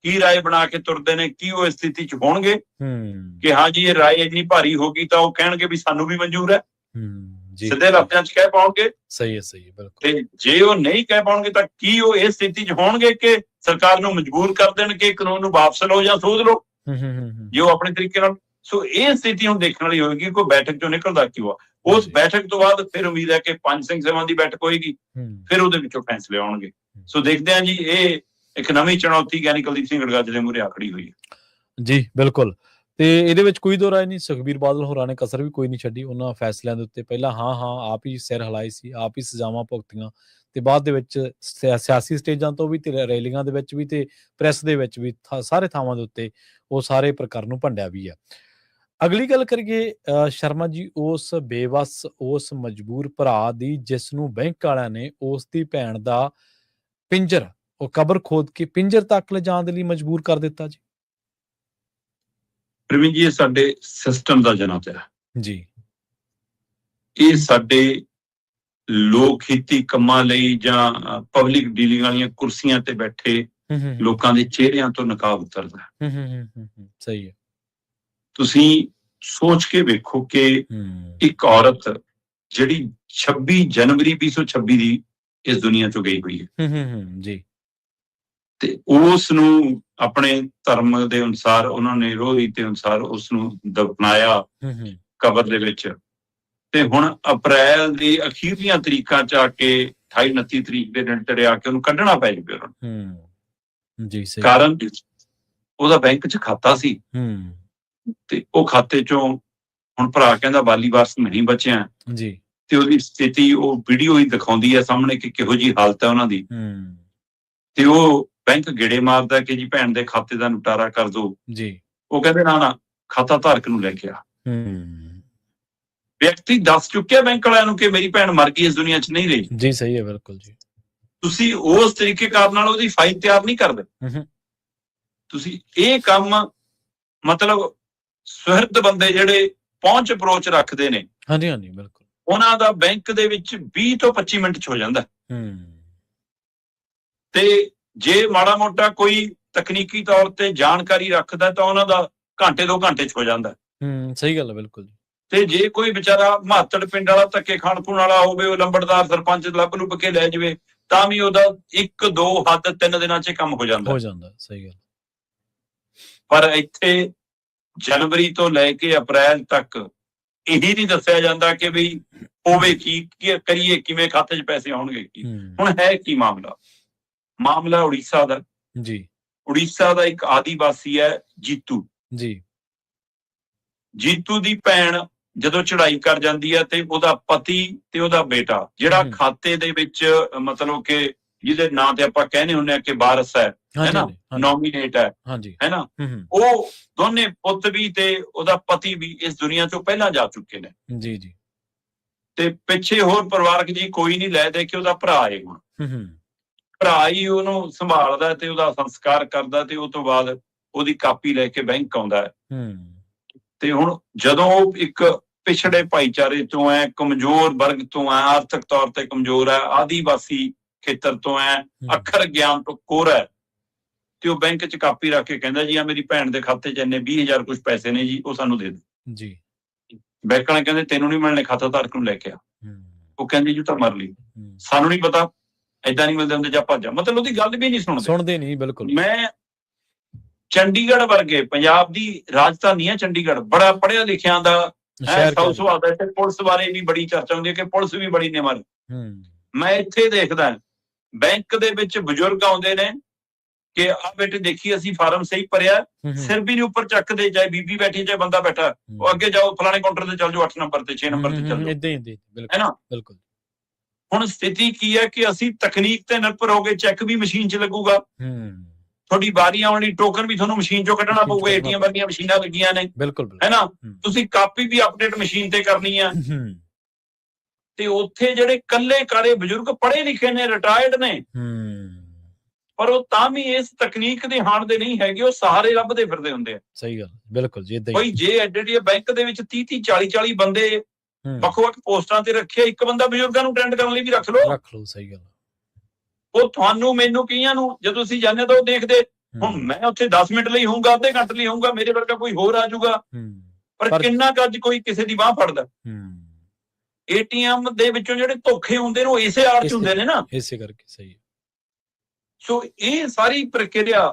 ਕੀ ਰਾਏ ਬਣਾ ਕੇ ਤੁਰਦੇ ਨੇ, ਕੀ ਉਹ ਇਸ ਸਥਿਤੀ 'ਚ ਹੋਣਗੇ ਕਿ ਹਾਂ ਜੀ ਇਹ ਰਾਏ ਇੰਨੀ ਭਾਰੀ ਹੋ ਗਈ ਤਾਂ ਉਹ ਕਹਿਣਗੇ ਵੀ ਸਾਨੂੰ ਵੀ ਮਨਜ਼ੂਰ ਹੈ, ਸਿੱਧੇ ਲਫ਼ਜ਼ਾਂ 'ਚ ਕਹਿ ਪਾਉਣਗੇ। ਸਹੀ ਹੈ, ਬਿਲਕੁਲ। ਤੇ ਜੇ ਉਹ ਨਹੀਂ ਕਹਿ ਪਾਉਣਗੇ ਤਾਂ ਕੀ ਉਹ ਇਸ ਸਥਿਤੀ 'ਚ ਹੋਣਗੇ ਕਿ ਸਰਕਾਰ ਨੂੰ ਮਜਬੂਰ ਕਰ ਦੇਣ ਕਿ ਕਾਨੂੰਨ ਨੂੰ ਵਾਪਸ ਲਓ ਜਾਂ ਸੋਧ ਲਓ, ਜੇ ਉਹ ਆਪਣੇ ਤਰੀਕੇ ਨਾਲ। ਸੋ ਇਹ ਸਥਿਤੀ ਹੁਣ ਦੇਖਣ ਵਾਲੀ ਹੋਏਗੀ ਕੋਈ ਬੈਠਕ 'ਚੋਂ ਨਿਕਲਦਾ ਕੀ ਹੋਆ। ਉਸ ਬੈਠਕ ਤੋਂ ਬਾਅਦ ਫਿਰ ਉਮੀਦ ਹੈ ਕਿ ਪੰਜ ਸਿੰਘ ਸਭਾ ਦੀ ਬੈਠਕ ਹੋਏਗੀ, ਫਿਰ ਉਹਦੇ ਵਿੱਚੋਂ ਫੈਸਲੇ ਆਉਣਗੇ। ਸੋ ਦੇਖਦੇ ਹਾਂ ਜੀ, ਇਹ ਇੱਕ ਨਵੀਂ ਚੁਣੌਤੀ ਗਿਆਨੀ ਕੁਲਦੀਪ ਸਿੰਘ ਗੜਗੱਜ ਦੇ ਮੂਹਰੇ ਆਖੜੀ ਹੋਈ ਹੈ ਜੀ। ਬਿਲਕੁਲ। ਤੇ ਇਹਦੇ ਵਿੱਚ ਕੋਈ ਦੋ ਰਾਏ ਨਹੀਂ, ਸੁਖਬੀਰ ਬਾਦਲ ਹੋਰਾਂ ਨੇ ਕਸਰ ਵੀ ਕੋਈ ਨਹੀਂ ਛੱਡੀ। ਉਹਨਾਂ ਫੈਸਲਿਆਂ ਦੇ ਉੱਤੇ ਪਹਿਲਾਂ ਹਾਂ ਆਪ ਹੀ ਸਿਰ ਹਿਲਾਏ ਸੀ, ਆਪ ਹੀ ਸਜ਼ਾਵਾਂ ਭੁਗਤੀਆਂ, ਤੇ ਬਾਅਦ ਦੇ ਵਿੱਚ ਸਿਆਸੀ ਸਟੇਜਾਂ ਤੋਂ ਵੀ ਤੇ ਰੈਲੀਆਂ ਦੇ ਵਿੱਚ ਵੀ ਤੇ ਪ੍ਰੈਸ ਦੇ ਵਿੱਚ ਵੀ ਸਾਰੇ ਥਾਵਾਂ ਦੇ ਉੱਤੇ ਉਹ ਸਾਰੇ ਪ੍ਰਕਾਰ ਨੂੰ ਭੰਡਿਆ ਵੀ ਆ। ਅਗਲੀ ਗੱਲ ਕਰੀਏ ਸ਼ਰਮਾ ਜੀ, ਉਸ ਬੇਵੱਸ, ਉਸ ਮਜਬੂਰ ਭਰਾ ਦੀ ਜਿਸ ਨੂੰ ਬੈਂਕ ਵਾਲਿਆਂ ਨੇ ਉਸ ਦੀ ਭੈਣ ਦਾ ਪਿੰਜਰ, ਉਹ ਕਬਰ ਖੋਦ ਕੇ ਪਿੰਜਰ ਤੱਕ ਲਿਜਾਣ ਦੇ ਲਈ ਮਜਬੂਰ ਕਰ ਦਿੱਤਾ ਜੀ। ਪ੍ਰਵੀਨ ਜੀ, ਇਹ ਸਾਡੇ ਸਿਸਟਮ ਦਾ ਜਨਮ ਹੈ ਜੀ। ਇਹ ਸਾਡੇ ਲੋਕ ਹਿੱਤੀ ਕੰਮਾਂ ਲਈ ਜਾਂ ਪਬਲਿਕ ਡੀਲਿੰਗ ਵਾਲੀਆਂ ਕੁਰਸੀਆਂ ਤੇ ਬੈਠੇ ਲੋਕਾਂ ਦੇ ਚਿਹਰਿਆਂ ਤੋਂ ਨਕਾਬ ਉਤਰਦਾ ਹੈ। ਸਹੀ ਹੈ। ਤੁਸੀਂ ਸੋਚ ਕੇ ਵੇਖੋ ਕਿ ਇੱਕ ਔਰਤ ਜਿਹੜੀ 26 ਜਨਵਰੀ 2026 ਦੀ ਇਸ ਦੁਨੀਆ ਚੋਂ ਗਈ ਹੋਈ ਹੈ ਜੀ, ਤੇ ਉਸ ਨੂੰ ਆਪਣੇ ਧਰਮ ਦੇ ਅਨੁਸਾਰ ਉਹਨਾਂ ਨੇ ਰੋਹੀ ਦੇ ਅਨੁਸਾਰ ਉਸ ਨੂੰ ਦਫਨਾਇਆ ਕਬਰ ਦੇ ਵਿੱਚ, ਤੇ ਹੁਣ ਅਪ੍ਰੈਲ ਦੀ ਅਖੀਰਲੀਆਂ ਤਰੀਕਾਂ 'ਚ ਆ ਕੇ 28-29 ਤਰੀਕ ਦੇ ਦਿਨ ਟੜਿਆ ਕੇ ਉਹਨੂੰ ਕੱਢਣਾ ਪੈ ਜਾਵੇ ਉਹਨਾਂ ਨੂੰ ਜੀ। ਸਹੀ। ਕਾਰਨ ਉਹਦਾ ਬੈਂਕ 'ਚ ਖਾਤਾ ਸੀ, ਤੇ ਉਹ ਖਾਤੇ 'ਚੋਂ ਹੁਣ ਭਰਾ ਕਹਿੰਦਾ ਵਾਲੀ ਵਾਰਸ ਨਹੀਂ ਬਚਿਆ ਜੀ, ਤੇ ਉਹਦੀ ਸਥਿਤੀ ਉਹ ਵੀਡੀਓ ਹੀ ਦਿਖਾਉਂਦੀ ਹੈ ਸਾਹਮਣੇ ਕਿ ਕਿਹੋ ਜਿਹੀ ਹਾਲਤ ਹੈ ਉਹਨਾਂ ਦੀ, ਤੇ ਉਹ ਬੈਂਕ ਗੇੜੇ ਮਾਰਦਾ ਕਿ ਜੀ ਭੈਣ ਦੇ ਖਾਤੇ ਦਾ ਨਿਪਟਾਰਾ ਕਰ ਦੋ ਜੀ। ਉਹ ਕਹਿੰਦੇ ਨਾ ਖਾਤਾ ਧਾਰਕ ਨੂੰ ਲੈ ਕੇ ਆ। ਵਿਅਕਤੀ ਦੱਸ ਚੁੱਕਿਆ ਬੈਂਕ ਵਾਲਿਆਂ ਨੂੰ ਕਿ ਮੇਰੀ ਭੈਣ ਮਰ ਗਈ, ਇਸ ਦੁਨੀਆ 'ਚ ਨਹੀਂ ਰਹੀ ਜੀ। ਸਹੀ ਹੈ, ਬਿਲਕੁਲ ਜੀ। ਤੁਸੀਂ ਉਸ ਤਰੀਕੇ ਕਾਰ ਨਾਲ ਉਹਦੀ ਫਾਈਲ ਤਿਆਰ ਨਹੀਂ ਕਰਦੇ। ਤੁਸੀਂ ਇਹ ਕੰਮ ਮਤਲਬ ਸੁਹਿਰਦ ਬੰਦੇ ਜਿਹੜੇ ਪਹੁੰਚ ਅਪਰੋਚ ਰੱਖਦੇ ਨੇ, ਹਾਂਜੀ ਬਿਲਕੁਲ, ਉਹਨਾਂ ਦਾ ਬੈਂਕ ਦੇ ਵਿੱਚ 20 ਤੋਂ 25 ਮਿੰਟ 'ਚ ਹੋ ਜਾਂਦਾ। ਤੇ ਜੇ ਮਾੜਾ ਮੋਟਾ ਕੋਈ ਤਕਨੀਕੀ ਤੌਰ ਤੇ ਜਾਣਕਾਰੀ ਰੱਖਦਾ ਤਾਂ ਉਹਨਾਂ ਦਾ ਘੰਟੇ 2 ਘੰਟੇ 'ਚ ਹੋ ਜਾਂਦਾ। ਸਹੀ ਗੱਲ ਹੈ, ਬਿਲਕੁਲ। ਤੇ ਜੇ ਕੋਈ ਵਿਚਾਰਾ ਮਾਤੜ ਪਿੰਡ ਵਾਲਾ ਧੱਕੇ ਖਾਣ ਖੂਣ ਵਾਲਾ ਹੋਵੇ, ਉਹ ਲੰਬੜਦਾਰ ਸਰਪੰਚ ਲੱਭ ਲੁੱਭ ਕੇ ਲੈ ਜਾਵੇ, ਤਾਂ ਵੀ ਉਹਦਾ 1-2 ਹੱਦ 3 ਦਿਨਾਂ 'ਚ ਕੰਮ ਹੋ ਜਾਂਦਾ। ਸਹੀ ਗੱਲ। ਪਰ ਇੱਥੇ ਜਨਵਰੀ ਤੋਂ ਲੈ ਕੇ ਅਪ੍ਰੈਲ ਤੱਕ ਇਹੀ ਨਹੀਂ ਦੱਸਿਆ ਜਾਂਦਾ ਕਿ ਵੀ ਹੋਵੇ ਕੀ ਕਰੀਏ, ਕਿਵੇਂ ਖਾਤੇ 'ਚ ਪੈਸੇ ਆਉਣਗੇ ਕੀ। ਹੁਣ ਹੈ ਕੀ ਮਾਮਲਾ ਉੜੀਸਾ ਦਾ ਜੀ। ਉੜੀਸਾ ਦਾ ਇੱਕ ਆਦੀਵਾਸੀ ਹੈ ਜੀਤੂ ਜੀ। ਜੀਤੂ ਦੀ ਭੈਣ ਜਦੋਂ ਚੜ੍ਹਾਈ ਕਰ ਜਾਂਦੀ ਹੈ ਤੇ ਉਹਦਾ ਪਤੀ ਤੇ ਉਹਦਾ ਬੇਟਾ ਜਿਹੜਾ ਖਾਤੇ ਦੇ ਵਿੱਚ ਮਤਲਬ ਕਿ ਜਿਹਦੇ ਨਾਂ ਤੇ ਆਪਾਂ ਕਹਿੰਦੇ ਹੁੰਦੇ ਆ ਕਿ ਵਾਰਸ ਹੈ ਨਾ, ਨੋਮੀਨੇਟ ਹੈ ਨਾ, ਉਹ ਦੋਨੇ ਪੁੱਤ ਵੀ ਤੇ ਉਹਦਾ ਪਤੀ ਵੀ ਇਸ ਦੁਨੀਆ ਚੋਂ ਪਹਿਲਾਂ ਜਾ ਚੁੱਕੇ ਨੇ ਜੀ। ਤੇ ਪਿੱਛੇ ਹੋਰ ਪਰਿਵਾਰਕ ਜੀ ਕੋਈ ਨਹੀਂ ਲੈ ਦੇ ਕਿ ਉਹਦਾ ਭਰਾ ਹੈ, ਹੁਣ ਭਰਾ ਹੀ ਉਹਨੂੰ ਸੰਭਾਲਦਾ ਤੇ ਉਹਦਾ ਸੰਸਕਾਰ ਕਰਦਾ, ਤੇ ਉਹ ਤੋਂ ਬਾਅਦ ਉਹਦੀ ਕਾਪੀ ਲੈ ਕੇ ਬੈਂਕ ਆਉਂਦਾ ਹੈ। ਤੇ ਹੁਣ ਜਦੋਂ ਉਹ ਇੱਕ ਪਿਛੜੇ ਭਾਈਚਾਰੇ ਤੋਂ ਹੈ, ਕਮਜ਼ੋਰ ਵਰਗ ਤੋਂ ਹੈ, ਆਰਥਿਕ ਤੌਰ ਤੇ ਕਮਜ਼ੋਰ ਹੈ, ਆਦੀਵਾਸੀ ਖੇਤਰ ਤੋਂ ਹੈ, ਅੱਖਰ ਗਿਆਨ ਤੋਂ ਕੋਰਾ ਹੈ, ਤੇ ਉਹ ਬੈਂਕ 'ਚ ਕਾਪੀ ਰੱਖ ਕੇ ਕਹਿੰਦਾ ਜੀ ਆ ਮੇਰੀ ਭੈਣ ਦੇ ਖਾਤੇ 'ਚ ਇੰਨੇ 20,000 ਕੁਝ ਪੈਸੇ ਨੇ ਜੀ, ਉਹ ਸਾਨੂੰ ਦੇ ਦਿਓ ਜੀ। ਬੈਂਕ ਵਾਲੇ ਕਹਿੰਦੇ ਤੈਨੂੰ ਨਹੀਂ ਮਿਲਣੇ, ਖਾਤਾ ਧਾਰਕ ਨੂੰ ਲੈ ਕੇ ਆ। ਉਹ ਕਹਿੰਦੇ ਜੀ ਤਾਂ ਮਰ ਲਈ, ਸਾਨੂੰ ਨਹੀਂ ਪਤਾ, ਏਦਾਂ ਨਹੀਂ ਮਿਲਦੇ ਹੁੰਦੇ, ਜਾਂ ਭੱਜਾ। ਮਤਲਬ ਉਹਦੀ ਗੱਲ ਵੀ ਨਹੀਂ ਸੁਣਦੇ ਨਹੀਂ। ਬਿਲਕੁਲ। ਮੈਂ ਚੰਡੀਗੜ੍ਹ ਵਰਗੇ ਪੰਜਾਬ ਦੀ ਰਾਜਧਾਨੀ ਹੈ ਚੰਡੀਗੜ੍ਹ, ਬੜਾ ਪੜ੍ਹਿਆ ਲਿਖਿਆ ਦਾ ਸਾਊਥ ਸੁਭਾਅ ਦਾ, ਤੇ ਪੁਲਿਸ ਬਾਰੇ ਵੀ ਬੜੀ ਚਰਚਾ ਹੁੰਦੀ ਹੈ ਕਿ ਪੁਲਿਸ ਵੀ ਬੜੀ ਨਿਮਰ। ਮੈਂ ਇੱਥੇ ਦੇਖਦਾ ਬੈਂਕ ਦੇ ਵਿੱਚ ਬਜ਼ੁਰਗ ਆਉਂਦੇ ਨੇ, ਕਿ ਆ ਬੇਟੇ ਦੇਖੀ ਅਸੀਂ ਫਾਰਮ ਸਹੀ ਭਰਿਆ, ਸਿਰ ਵੀ ਨਹੀਂ ਉੱਪਰ ਚੱਕਦੇ, ਚਾਹੇ ਬੀਬੀ ਬੈਠੀ ਚਾਹੇ ਬੰਦਾ ਬੈਠਾ, ਉਹ ਅੱਗੇ ਜਾਓ ਫਲਾਣੇ ਕਾਊਂਟਰ ਤੇ ਚੱਲ ਜਾਓ 8 ਨੰਬਰ ਤੇ 6 ਨੰਬਰ ਤੇ ਚੱਲ ਜਾਓ, ਇਦਾਂ ਹੀ ਹੈ ਨਾ। ਬਿਲਕੁਲ। ਹੁਣ ਸਥਿਤੀ ਕੀ ਹੈ ਕਿ ਅਸੀਂ ਤਕਨੀਕ ਤੇ ਨਿਰਭਰ ਹੋ ਗਏ, ਚੈੱਕ ਵੀ ਮਸ਼ੀਨ 'ਚ ਲੱਗੂਗਾ, ਤੁਹਾਡੀ ਵਾਰੀ ਆਉਣ ਲਈ ਟੋਕਨ ਵੀ ਤੁਹਾਨੂੰ ਮਸ਼ੀਨ 'ਚੋਂ ਕੱਢਣਾ ਪਊਗਾ, ਏਟੀਐਮ ਵਰਗੀਆਂ ਮਸ਼ੀਨਾਂ ਲੱਗੀਆਂ ਨੇ, ਬਿਲਕੁਲ, ਹੈ ਨਾ। ਤੁਸੀਂ ਕਾਪੀ ਵੀ ਅਪਡੇਟ ਮਸ਼ੀਨ ਤੇ ਕਰਨੀ ਆ, ਤੇ ਉੱਥੇ ਜਿਹੜੇ ਕੱਲੇ ਕਾਲੇ ਬਜ਼ੁਰਗ ਪੜ੍ਹੇ ਲਿਖੇ ਨੇ, ਰਿਟਾਇਰਡ ਨੇ, ਪਰ ਉਹ ਤਾਂ ਵੀ ਇਸ ਤਕਨੀਕ ਦੇ ਹਾਣ ਦੇ ਨਹੀਂ ਹੈਗੇ, ਉਹ ਸਹਾਰੇ ਲੱਭਦੇ ਫਿਰਦੇ ਹੁੰਦੇ ਆ। ਸਹੀ ਗੱਲ, ਬਿਲਕੁਲ ਜੀ, ਇਦਾਂ ਕੋਈ ਜੇ ਐਡੇ ਬੈਂਕ ਦੇ ਵਿੱਚ 30 40 ਬੰਦੇ ਵੱਖ-ਵੱਖ ਪੋਸਟਾਂ ਤੇ ਰੱਖੇ, ਇੱਕ ਬੰਦਾ ਬਜ਼ੁਰਗਾਂ ਨੂੰ ਅਟੈਂਡ ਕਰਨ ਲਈ ਵੀ ਰੱਖ ਲਓ। ਸਹੀ ਗੱਲ। ਉਹ ਤੁਹਾਨੂੰ, ਮੈਨੂੰ, ਕਈਆਂ ਨੂੰ ਜਦੋਂ ਅਸੀਂ ਜਾਂਦੇ ਤਾਂ ਉਹ ਦੇਖਦੇ, ਹੁਣ ਮੈਂ ਉੱਥੇ 10 ਮਿੰਟ ਲਈ ਹੋਊਗਾ, ਅੱਧੇ ਘੰਟੇ ਲਈ ਹੋਊਗਾ, ਮੇਰੇ ਵਰਗਾ ਕੋਈ ਹੋਰ ਆ ਜਾਊਗਾ, ਪਰ ਕਿੰਨਾ ਕੁ ਅੱਜ ਕੋਈ ਕਿਸੇ ਦੀ ਬਾਹ ਫੜਦਾ। ਏਟੀਐਮ ਦੇ ਵਿੱਚੋਂ ਜਿਹੜੇ ਧੋਖੇ ਹੁੰਦੇ ਨੇ ਉਹ ਇਸੇ ਆੜ 'ਚ ਹੁੰਦੇ ਨੇ ਨਾ, ਇਸੇ ਕਰਕੇ। ਸਹੀ। ਸੋ ਇਹ ਸਾਰੀ ਪ੍ਰਕਿਰਿਆ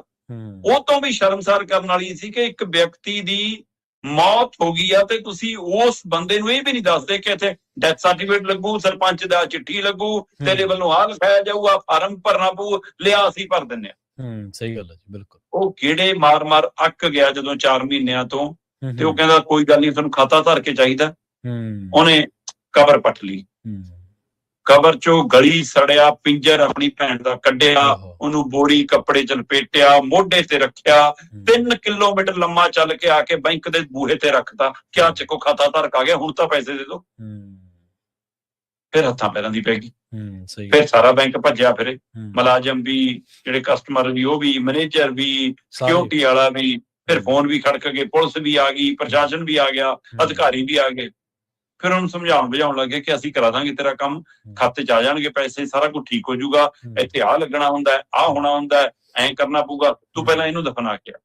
ਉਹ ਤੋਂ ਵੀ ਸ਼ਰਮਸਾਰ ਕਰਨ ਵਾਲੀ ਸੀ ਕਿ ਇੱਕ ਵਿਅਕਤੀ ਦੀ ਮੌਤ ਹੋ ਗਈ ਆ ਤੇ ਤੁਸੀਂ ਉਸ ਬੰਦੇ ਨੂੰ ਇਹ ਵੀ ਨਹੀਂ ਦੱਸਦੇ ਕਿ ਇੱਥੇ ਡੈਥ ਸਰਟੀਫਿਕੇਟ ਲੱਗੂ, ਸਰਪੰਚ ਦਾ ਚਿੱਠੀ ਲੱਗੂ, ਤੇਰੇ ਵੱਲੋਂ ਆਹ ਲਿਖਾਇਆ ਜਾਊਗਾ, ਫਾਰਮ ਭਰਨਾ ਪਊ, ਲਿਆ ਅਸੀਂ ਭਰ ਦਿੰਦੇ ਆ। ਸਹੀ ਗੱਲ ਹੈ ਜੀ, ਬਿਲਕੁਲ। ਉਹ ਕਿਹੜੇ ਮਾਰ ਅੱਕ ਗਿਆ ਜਦੋਂ 4 ਮਹੀਨਿਆਂ ਤੋਂ, ਤੇ ਉਹ ਕਹਿੰਦਾ ਕੋਈ ਗੱਲ ਨਹੀਂ, ਤੁਹਾਨੂੰ ਖਾਤਾ ਧਰ ਕੇ ਚਾਹੀਦਾ। ਉਹਨੇ ਕਬਰ ਪੱਟ ਲਈ, ਕਬਰ ਚੋਂ ਗਲੀ ਸੜਿਆ ਪਿੰਜਰ ਆਪਣੀ ਭੈਣ ਦਾ ਕੱਢਿਆ, ਉਹਨੂੰ ਬੋੜੀ ਕੱਪੜੇ 'ਚ ਲਪੇਟਿਆ, ਮੋਢੇ ਤੇ ਰੱਖਿਆ, 3 ਕਿਲੋਮੀਟਰ ਲੰਮਾ ਚੱਲ ਕੇ ਆ ਕੇ ਬੈਂਕ ਦੇ ਬੂਹੇ ਤੇ ਰੱਖਤਾ, ਕਿਆ ਚੱਕੋ ਖਾਤਾ ਧਾਰਕ ਆ ਗਿਆ, ਹੁਣ ਤਾਂ ਪੈਸੇ ਦੇ ਦਿਓ। ਫਿਰ ਹੱਥਾਂ ਪੈਰਾਂ ਦੀ ਪੈ ਗਈ, ਫਿਰ ਸਾਰਾ ਬੈਂਕ ਭੱਜਿਆ ਫਿਰੇ, ਮੁਲਾਜ਼ਮ ਵੀ, ਜਿਹੜੇ ਕਸਟਮਰ ਵੀ, ਉਹ ਵੀ, ਮੈਨੇਜਰ ਵੀ, ਸਿਕਿਉਰਿਟੀ ਵਾਲਾ ਵੀ, ਫਿਰ ਫੋਨ ਵੀ ਖੜਕ ਗਏ, ਪੁਲਿਸ ਵੀ ਆ ਗਈ, ਪ੍ਰਸ਼ਾਸਨ ਵੀ ਆ ਗਿਆ, ਅਧਿਕਾਰੀ ਵੀ ਆ ਗਏ। ਫਿਰ ਉਹਨੂੰ ਸਮਝਾਉਣ ਬੁਝਾਉਣ ਲੱਗੇ ਕਿ ਅਸੀਂ ਕਰਾ ਦਾਂਗੇ ਤੇਰਾ ਕੰਮ, ਖਾਤੇ 'ਚ ਆ ਜਾਣਗੇ ਪੈਸੇ, ਸਾਰਾ ਕੁਝ ਠੀਕ ਹੋ ਜਾਊਗਾ, ਇੱਥੇ ਆਹ ਲੱਗਣਾ ਹੁੰਦਾ, ਆਹ ਹੋਣਾ ਹੁੰਦਾ, ਐਂ ਕਰਨਾ ਪਊਗਾ, ਤੂੰ ਪਹਿਲਾਂ ਇਹਨੂੰ ਦਫਨਾ ਕੇ ਆ।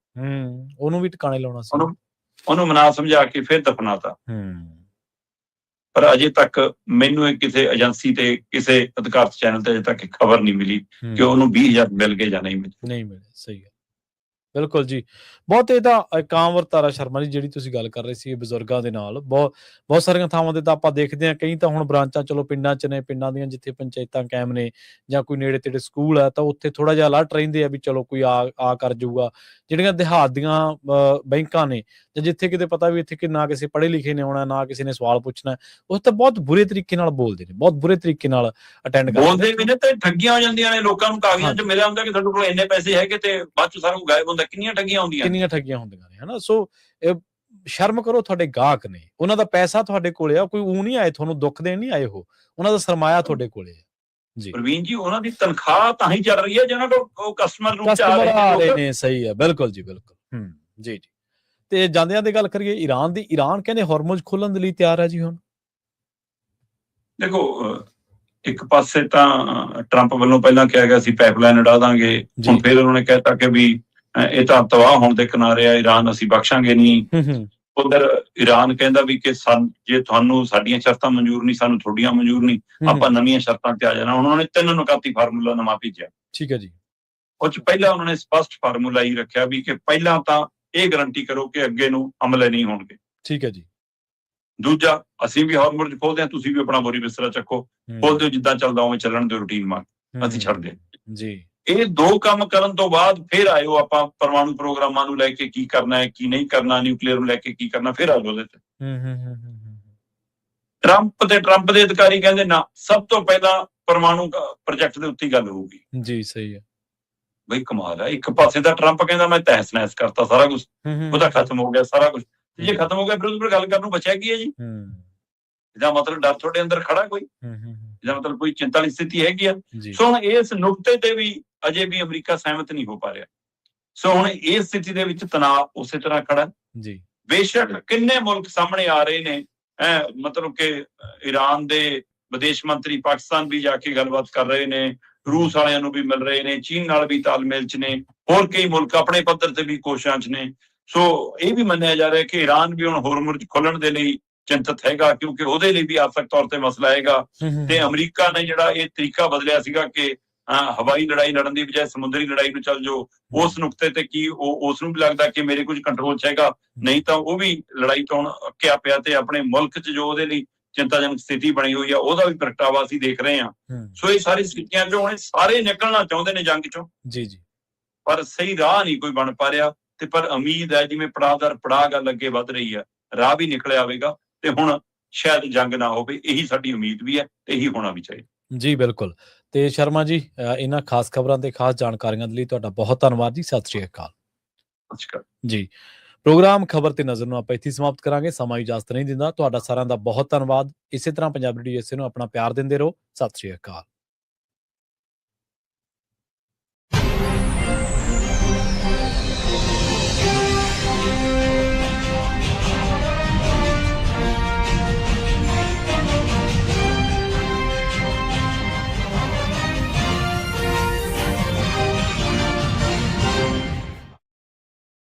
ਉਹਨੂੰ ਵੀ ਟਿਕਾਣੇ ਲਾਉਣਾ ਸੀ, ਉਹਨੂੰ ਮਨਾ ਸਮਝਾ ਕੇ ਫਿਰ ਦਫਨਾਤਾ। ਪਰ ਅਜੇ ਤੱਕ ਮੈਨੂੰ ਕਿਸੇ ਏਜੰਸੀ ਤੇ, ਕਿਸੇ ਅਧਿਕਾਰਤ ਚੈਨਲ ਤੇ ਅਜੇ ਤੱਕ ਖਬਰ ਨਹੀਂ ਮਿਲੀ ਕਿ ਉਹਨੂੰ 20,000 ਮਿਲ ਗਏ ਜਾਂ ਨਹੀਂ ਮਿਲੇ। ਸਹੀ ਹੈ, ਬਿਲਕੁਲ ਜੀ। ਬਹੁਤ ਇਹ ਤਾਂ ਇੱਕ ਆਮ ਵਰਤਾਰਾ ਸ਼ਰਮਾ ਜੀ, ਜਿਹੜੀ ਤੁਸੀਂ ਗੱਲ ਕਰ ਰਹੇ ਸੀ ਬਜ਼ੁਰਗਾਂ ਦੇ ਨਾਲ, ਬਹੁਤ ਸਾਰੀਆਂ ਥਾਵਾਂ ਤੇ ਤਾਂ ਆਪਾਂ ਦੇਖਦੇ ਹਾਂ, ਕਈ ਤਾਂ ਹੁਣ ਬ੍ਰਾਂਚਾਂ ਚਲੋ ਪਿੰਡਾਂ 'ਚ ਨੇ, ਪਿੰਡਾਂ ਦੀਆਂ ਜਿੱਥੇ ਪੰਚਾਇਤਾਂ ਕਾਇਮ ਨੇ ਜਾਂ ਕੋਈ ਨੇੜੇ ਤੇੜੇ ਸਕੂਲ ਹੈ, ਤਾਂ ਉੱਥੇ ਥੋੜਾ ਜਿਹਾ ਅਲਰਟ ਰਹਿੰਦੇ ਆ ਵੀ ਚਲੋ ਕੋਈ ਆ ਕਰ ਜਾਊਗਾ। ਜਿਹੜੀਆਂ ਦਿਹਾਤ ਦੀਆਂ ਬੈਂਕਾਂ ਨੇ, ਜਾਂ ਜਿੱਥੇ ਕਿਤੇ ਪਤਾ ਵੀ ਇੱਥੇ ਕਿ ਨਾ ਕਿਸੇ ਪੜ੍ਹੇ ਲਿਖੇ ਨੇ ਆਉਣਾ, ਨਾ ਕਿਸੇ ਨੇ ਸਵਾਲ ਪੁੱਛਣਾ, ਉਸ ਤਾਂ ਬਹੁਤ ਬੁਰੇ ਤਰੀਕੇ ਨਾਲ ਬੋਲਦੇ ਨੇ, ਬਹੁਤ ਬੁਰੇ ਤਰੀਕੇ ਨਾਲ ਅਟੈਂਡ ਬੋਲਦੇ ਵੀ ਨੇ, ਤੇ ਠੱਗੀਆਂ ਹੋ ਜਾਂਦੀਆਂ ਨੇ। ਲੋਕਾਂ ਨੂੰ ਕਾਗਜ਼ਾਂ 'ਚ ਮਿਲਿਆ ਹੁੰਦਾ ਕਿ ਤੁਹਾਡੇ ਕੋਲ ਇੰਨੇ ਪੈਸੇ ਹੈਗੇ, ਤੇ ਬਾਅਦ 'ਚ ਸਾਰਾ ਕੁਝ ਗਾਇਬ ਹੁੰਦਾ। ਕਿੰਨੀਆਂ ਠੱਗੀਆਂ ਹੁੰਦੀਆਂ ਨੇ, ਹਨਾ। ਸੋ ਸ਼ਰਮ ਕਰੋ, ਤੁਹਾਡੇ ਗਾਹਕ ਨੇ, ਉਹਨਾਂ ਦਾ ਪੈਸਾ ਤੁਹਾਡੇ ਕੋਲੇ ਆ, ਕੋਈ ਊਂ ਨਹੀਂ ਆਏ ਤੁਹਾਨੂੰ ਦੁੱਖ ਦੇਣ ਨਹੀਂ ਆਏ, ਉਹਨਾਂ ਦਾ ਸਰਮਾਇਆ ਤੁਹਾਡੇ ਕੋਲੇ ਹੈ ਜੀ। ਪ੍ਰਵੀਨ ਜੀ, ਉਹਨਾਂ ਦੀ ਤਨਖਾਹ ਤਾਂ ਹੀ ਚੱਲ ਰਹੀ ਹੈ ਜਿਹਨਾਂ ਕੋਲ ਕਸਟਮਰ ਰੂਪ 'ਚ ਆ ਰਹੇ ਨੇ। ਸਹੀ ਹੈ, ਬਿਲਕੁਲ ਜੀ, ਬਿਲਕੁਲ। ਜੀ। ਤੇ ਜਾਂਦਿਆਂ ਦੀ ਗੱਲ ਕਰੀਏ ਈਰਾਨ ਦੀ, ਈਰਾਨ ਕਹਿੰਦੇ ਹਾਰਮੁਜ਼ ਖੋਲਣ ਦੇ ਲਈ ਤਿਆਰ ਹੈ ਜੀ। ਹੁਣ ਦੇਖੋ, ਇੱਕ ਪਾਸੇ ਤਾਂ ਟਰੰਪ ਵੱਲੋਂ ਪਹਿਲਾਂ ਕਿਹਾ ਗਿਆ ਸੀ ਪਾਈਪਲਾਈਨ ਉਡਾ ਦਾਂਗੇ, ਹੁਣ ਫਿਰ ਉਹਨਾਂ ਨੇ ਕਹਿਤਾ ਕਿ ਵੀ ਇਹ ਤਾਂ ਤਬਾਹ ਹੋਣ ਦੇ ਕਿਨਾਰੇ ਆ, ਈਰਾਨ ਅਸੀਂ ਬਖਸ਼ਾਂਗੇ ਨਹੀਂ। ਉਧਰ ਈਰਾਨ ਕਹਿੰਦਾ ਵੀ ਕਿ ਜੇ ਤੁਹਾਨੂੰ ਸਾਡੀਆਂ ਸ਼ਰਤਾਂ ਮਨਜ਼ੂਰ ਨਹੀਂ, ਸਾਨੂੰ ਤੁਹਾਡੀਆਂ ਮਨਜ਼ੂਰ ਨਹੀਂ, ਆਪਾਂ ਨਵੀਆਂ ਸ਼ਰਤਾਂ ਤੇ ਆ ਜਾਣਾ। ਉਹਨਾਂ ਨੇ 3 ਨੁਕਾਤੀ ਫਾਰਮੂਲਾ ਨਵਾਂ ਭੇਜਿਆ। ਠੀਕ ਹੈ ਜੀ। ਉਹ 'ਚ ਪਹਿਲਾਂ ਉਹਨਾਂ ਨੇ ਸਪਸ਼ਟ ਫਾਰਮੂਲਾ ਹੀ ਰੱਖਿਆ ਵੀ ਕਿ ਪਹਿਲਾਂ ਤਾਂ ਇਹ ਗਰੰਟੀ ਕਰੋ ਕਿ ਅੱਗੇ ਨੂੰ ਹਮਲੇ ਨਹੀਂ ਹੋਣਗੇ। ਠੀਕ ਹੈ ਜੀ। ਦੂਜਾ, ਅਸੀਂ ਵੀ ਹਾਰਮੁਜ਼ ਖੋਲਦੇ ਹਾਂ, ਤੁਸੀਂ ਵੀ ਆਪਣਾ ਬੋਰੀ ਬਿਸਤਰਾ ਚੱਕੋ, ਖੋਲ ਦਿਓ, ਜਿੱਦਾਂ ਚੱਲਦਾ ਉਵੇਂ ਚੱਲਣ ਦਿਓ, ਰੂਟੀਨ ਵਾਂਗ, ਅਸੀਂ ਛੱਡਦੇ ਜੀ। ਇਹ 2 ਕੰਮ ਕਰਨ ਤੋਂ ਬਾਅਦ ਫਿਰ ਆਇਓ ਆਪਾਂ ਪਰਮਾਣੂ ਪ੍ਰੋਗਰਾਮਾਂ ਨੂੰ ਲੈ ਕੇ ਕੀ ਕਰਨਾ ਹੈ, ਕੀ ਨਹੀਂ ਕਰਨਾ, ਨਿਊਕਲੀਅਰ ਨੂੰ ਲੈ ਕੇ ਕੀ ਕਰਨਾ, ਫਿਰ ਆਜੋ ਉਹਦੇ ਤੇ। ਟਰੰਪ ਦੇ ਅਧਿਕਾਰੀ ਕਹਿੰਦੇ ਨਾ, ਸਭ ਤੋਂ ਪਹਿਲਾਂ ਪਰਮਾਣੂ ਪ੍ਰੋਜੈਕਟ ਦੇ ਉੱਤੇ ਗੱਲ ਹੋਊਗੀ ਜੀ। ਸਹੀ ਹੈ ਬਈ, ਕਮਾਲ ਹੈ। ਇੱਕ ਪਾਸੇ ਦਾ ਟਰੰਪ ਕਹਿੰਦਾ ਮੈਂ ਤਹਿਸ ਨਹਿਸ ਕਰਤਾ ਸਾਰਾ ਕੁਝ, ਉਹਦਾ ਖਤਮ ਹੋ ਗਿਆ ਸਾਰਾ ਕੁਝ। ਜੇ ਖਤਮ ਹੋ ਗਿਆ ਫਿਰ ਉਹਦੇ ਗੱਲ ਕਰਨ ਨੂੰ ਬਚਿਆ ਕੀ ਹੈ ਜੀ? ਇਹਦਾ ਮਤਲਬ ਡਰ ਤੁਹਾਡੇ ਅੰਦਰ ਖੜਾ ਕੋਈ, ਇਹਦਾ ਮਤਲਬ ਕੋਈ ਚਿੰਤਾ ਵਾਲੀ ਸਥਿਤੀ ਹੈਗੀ ਆ। ਸੋ ਹੁਣ ਇਸ ਨੁਕਤੇ ਤੇ ਵੀ ਅਜੇ ਵੀ ਅਮਰੀਕਾ ਸਹਿਮਤ ਨਹੀਂ ਹੋ ਪਾ ਰਿਹਾ। ਸੋ ਹੁਣ ਇਸ ਸਥਿਤੀ ਦੇ ਵਿੱਚ ਤਣਾਅ ਉਸੇ ਤਰ੍ਹਾਂ ਖੜਾ ਜੀ। ਬੇਸ਼ੱਕ ਕਿੰਨੇ ਮੁਲਕ ਸਾਹਮਣੇ ਆ ਰਹੇ ਨੇ, ਮਤਲਬ ਕਿ ਈਰਾਨ ਦੇ ਵਿਦੇਸ਼ ਮੰਤਰੀ ਪਾਕਿਸਤਾਨ ਵੀ ਜਾ ਕੇ ਗੱਲਬਾਤ ਕਰ ਰਹੇ ਨੇ, ਰੂਸ ਵਾਲਿਆਂ ਨੂੰ ਵੀ ਮਿਲ ਰਹੇ ਨੇ, ਚੀਨ ਨਾਲ ਵੀ ਤਾਲਮੇਲ 'ਚ ਨੇ, ਹੋਰ ਕਈ ਮੁਲਕ ਆਪਣੇ ਪੱਧਰ ਤੇ ਵੀ ਕੋਸ਼ਿਸ਼ਾਂ 'ਚ ਨੇ। ਸੋ ਇਹ ਵੀ ਮੰਨਿਆ ਜਾ ਰਿਹਾ ਕਿ ਈਰਾਨ ਵੀ ਹੁਣ ਹਾਰਮੁਜ਼ ਖੋਲਣ ਦੇ ਲਈ ਚਿੰਤਤ ਹੈਗਾ, ਕਿਉਂਕਿ ਉਹਦੇ ਲਈ ਵੀ ਆਰਥਿਕ ਤੌਰ ਤੇ ਮਸਲਾ ਹੈਗਾ। ਤੇ ਅਮਰੀਕਾ ਨੇ ਜਿਹੜਾ ਇਹ ਤਰੀਕਾ ਬਦਲਿਆ ਸੀਗਾ ਕਿ ਹਵਾਈ ਲੜਾਈ ਲੜਨ ਦੀ ਬਜਾਏ ਸਮੁੰਦਰੀ ਲੜਾਈ ਨੂੰ ਚੱਲ ਜਾਓ, ਉਸ ਨੁਕਤੇ ਤੇ ਕੀ ਉਸ ਨੂੰ ਵੀ ਲੱਗਦਾ ਕਿ ਮੇਰੇ ਕੁਝ ਕੰਟਰੋਲ 'ਚ ਹੈਗਾ, ਨਹੀਂ ਤਾਂ ਉਹ ਵੀ ਲੜਾਈ ਤੋਂ ਅੱਕਿਆ ਪਿਆ ਤੇ ਆਪਣੇ ਮੁਲਕ 'ਚ ਜੋ ਉਹਦੇ ਲਈ ਚਿੰਤਾਜਨਕ ਸਥਿਤੀ ਬਣੀ ਹੋਈ ਆ, ਉਹਦਾ ਵੀ ਪ੍ਰਗਟਾਵਾ ਅਸੀਂ ਦੇਖ ਰਹੇ ਹਾਂ। ਸੋ ਇਹ ਸਾਰੀ ਸਥਿਤੀਆਂ ਚੋਂ ਹੁਣ ਸਾਰੇ ਨਿਕਲਣਾ ਚਾਹੁੰਦੇ ਨੇ ਜੰਗ ਚੋਂ ਜੀ। ਪਰ ਸਹੀ ਰਾਹ ਨਹੀਂ ਕੋਈ ਬਣ ਪਾ ਰਿਹਾ। ਤੇ ਪਰ ਉਮੀਦ ਹੈ ਜਿਵੇਂ ਪੜਾਅ ਦਰ ਪੜਾਅ ਗੱਲ ਅੱਗੇ ਵੱਧ ਰਹੀ ਹੈ, ਰਾਹ ਵੀ ਨਿਕਲਿਆ ਆਵੇਗਾ ਤੇ ਹੁਣ ਸ਼ਾਇਦ ਜੰਗ ਨਾ ਹੋਵੇ। ਇਹੀ ਸਾਡੀ ਉਮੀਦ ਵੀ ਹੈ ਤੇ ਇਹੀ ਹੋਣਾ ਵੀ ਚਾਹੀਦਾ। ਜੀ ਬਿਲਕੁਲ। ਤੇ ਸ਼ਰਮਾ ਜੀ, ਇਹਨਾਂ ਖਾਸ ਖਬਰਾਂ ਤੇ ਖਾਸ ਜਾਣਕਾਰੀਆਂ ਦੇ ਲਈ ਤੁਹਾਡਾ ਬਹੁਤ ਧੰਨਵਾਦ ਜੀ। ਸਤਿ ਸ਼੍ਰੀ ਅਕਾਲ ਨਮਸਕਾਰ। ਜੀ। ਪ੍ਰੋਗਰਾਮ ਖਬਰ ਤੇ ਨਜ਼ਰ ਨੂੰ ਆਪਾਂ ਇੱਥੇ ਹੀ ਸਮਾਪਤ ਕਰਾਂਗੇ। ਸਮਾਂ ਇਜਾਜ਼ਤ ਨਹੀਂ ਦਿੰਦਾ। ਤੁਹਾਡਾ ਸਾਰਿਆਂ ਦਾ ਬਹੁਤ ਧੰਨਵਾਦ। ਇਸੇ ਤਰ੍ਹਾਂ ਪੰਜਾਬੀ USA ਨੂੰ ਆਪਣਾ ਪਿਆਰ ਦਿੰਦੇ ਰਹੋ। ਸਤਿ ਸ਼੍ਰੀ ਅਕਾਲ।